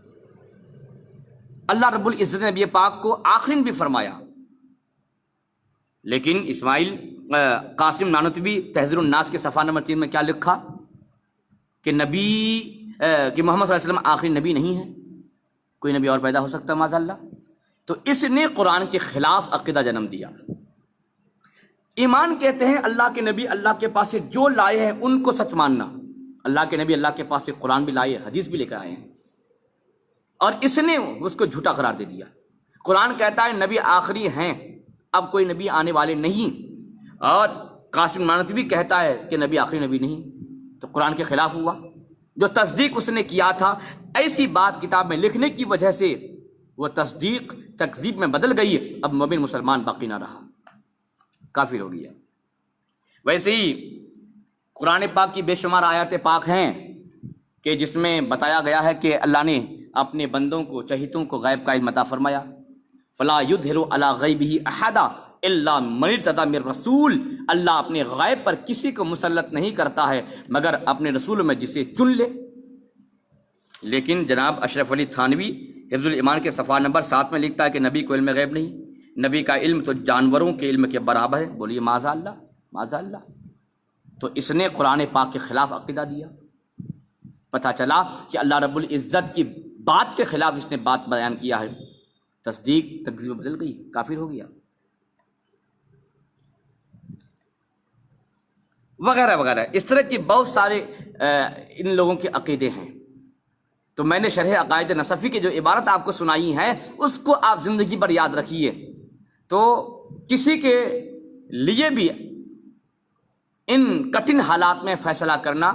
اللہ رب العزت نے نبی پاک کو آخری نبی فرمایا، لیکن اسماعیل قاسم نانوتوی تحذیر الناس کے صفحہ نمبر 3 میں کیا لکھا کہ نبی کہ محمد صلی اللہ علیہ وسلم آخری نبی نہیں ہے، کوئی نبی اور پیدا ہو سکتا ہے، معاذ اللہ۔ تو اس نے قرآن کے خلاف عقیدہ جنم دیا۔ ایمان کہتے ہیں اللہ کے نبی اللہ کے پاس سے جو لائے ہیں ان کو سچ ماننا، اللہ کے نبی اللہ کے پاس سے قرآن بھی لائے، حدیث بھی لے کر آئے ہیں، اور اس نے اس کو جھوٹا قرار دے دیا۔ قرآن کہتا ہے نبی آخری ہیں، اب کوئی نبی آنے والے نہیں، اور قاسم نانوتوی کہتا ہے کہ نبی آخری نبی نہیں، تو قرآن کے خلاف ہوا۔ جو تصدیق اس نے کیا تھا، ایسی بات کتاب میں لکھنے کی وجہ سے وہ تصدیق تکذیب میں بدل گئی، اب مومن مسلمان باقی نہ رہا، کافر ہو گیا۔ ویسے ہی قرآن پاک کی بے شمار آیات پاک ہیں کہ جس میں بتایا گیا ہے کہ اللہ نے اپنے بندوں کو، چہیتوں کو غیب کا علم عطا فرمایا، فلا یظہر علی غیبہ احدا الا من ارتضی من رسول، اللہ اپنے غیب پر کسی کو مسلط نہیں کرتا ہے مگر اپنے رسول میں جسے چن لے۔ لیکن جناب اشرف علی تھانوی حفظ الایمان کے صفحہ نمبر 7 میں لکھتا ہے کہ نبی کو علم غیب نہیں، نبی کا علم تو جانوروں کے علم کے برابر ہے۔ بولیے معاذ اللہ معاذ اللہ۔ تو اس نے قرآن پاک کے خلاف عقیدہ دیا۔ پتہ چلا کہ اللہ رب العزت کی بات کے خلاف اس نے بات بیان کیا ہے، تصدیق تکذیب بدل گئی، کافر ہو گیا، وغیرہ وغیرہ۔ اس طرح کی بہت سارے ان لوگوں کے عقیدے ہیں۔ تو میں نے شرح عقائد نصفی کی جو عبارت آپ کو سنائی ہے اس کو آپ زندگی پر یاد رکھیے، تو کسی کے لیے بھی ان کٹھن حالات میں فیصلہ کرنا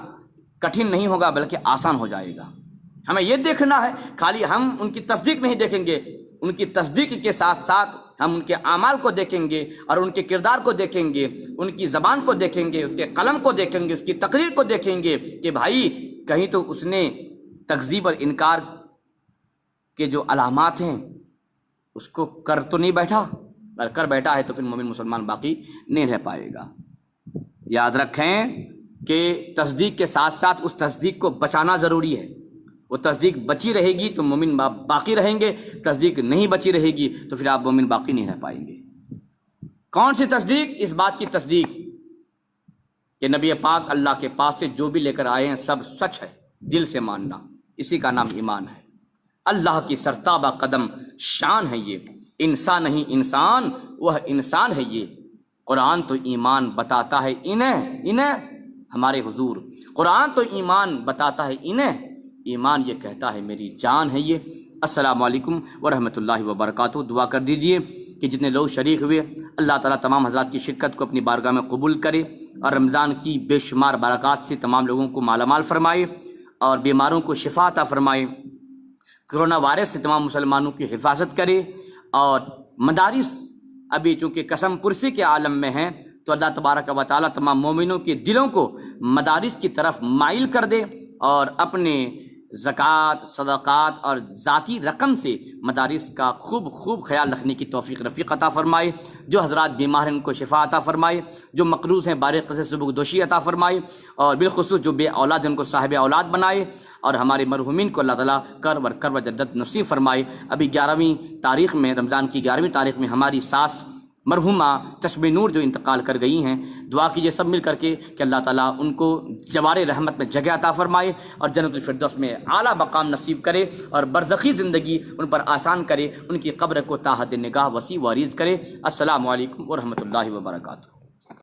کٹھن نہیں ہوگا بلکہ آسان ہو جائے گا۔ ہمیں یہ دیکھنا ہے، خالی ہم ان کی تصدیق نہیں دیکھیں گے، ان کی تصدیق کے ساتھ ساتھ ہم ان کے اعمال کو دیکھیں گے اور ان کے کردار کو دیکھیں گے، ان کی زبان کو دیکھیں گے، اس کے قلم کو دیکھیں گے، اس کی تقریر کو دیکھیں گے کہ بھائی کہیں تو اس نے تکذیب اور انکار کے جو علامات ہیں اس کو کر تو نہیں بیٹھا، اگر کر بیٹھا ہے تو پھر مومن مسلمان باقی نہیں رہ پائے گا۔ یاد رکھیں کہ تصدیق کے ساتھ ساتھ اس تصدیق کو بچانا ضروری ہے۔ وہ تصدیق بچی رہے گی تو مومن باقی رہیں گے، تصدیق نہیں بچی رہے گی تو پھر آپ مومن باقی نہیں رہ پائیں گے۔ کون سی تصدیق؟ اس بات کی تصدیق کہ نبی پاک اللہ کے پاس سے جو بھی لے کر آئے ہیں سب سچ ہے، دل سے ماننا، اسی کا نام ایمان ہے۔ اللہ کی سرتابہ قدم شان ہے یہ، انسان نہیں انسان، وہ انسان ہے یہ۔ قرآن تو ایمان بتاتا ہے انہیں ہمارے حضور، قرآن تو ایمان بتاتا ہے انہیں، ایمان یہ کہتا ہے میری جان ہے یہ۔ السلام علیکم ورحمۃ اللہ وبرکاتہ۔ دعا کر دیجئے کہ جتنے لوگ شریک ہوئے اللہ تعالیٰ تمام حضرات کی شرکت کو اپنی بارگاہ میں قبول کرے اور رمضان کی بے شمار برکات سے تمام لوگوں کو مالا مال فرمائے اور بیماروں کو شفا عطا فرمائے، کرونا وائرس سے تمام مسلمانوں کی حفاظت کرے، اور مدارس ابھی چونکہ قسم پرسی کے عالم میں ہیں تو اللہ تبارک و تعالیٰ تمام مومنوں کے دلوں کو مدارس کی طرف مائل کر دے اور اپنے زکوٰۃ، صدقات اور ذاتی رقم سے مدارس کا خوب خیال رکھنے کی توفیق رفیق عطا فرمائے۔ جو حضرات بیمار ہیں ان کو شفا عطا فرمائے، جو مقروض ہیں بارق سے سبکدوشی عطا فرمائے، اور بالخصوص جو بے اولاد ہیں ان کو صاحب اولاد بنائے، اور ہمارے مرحومین کو اللہ تعالیٰ کر و جدت نصیب فرمائے۔ ابھی 11ویں تاریخ میں، رمضان کی 11ویں تاریخ میں ہماری ساس مرحومہ چشم نور جو انتقال کر گئی ہیں، دعا کیجئے سب مل کر کے کہ اللہ تعالیٰ ان کو جوار رحمت میں جگہ عطا فرمائے اور جنت الفردوس میں اعلیٰ مقام نصیب کرے اور برزخی زندگی ان پر آسان کرے، ان کی قبر کو تا حد نگاہ وسیع و عریض کرے۔ السلام علیکم ورحمۃ اللہ وبرکاتہ۔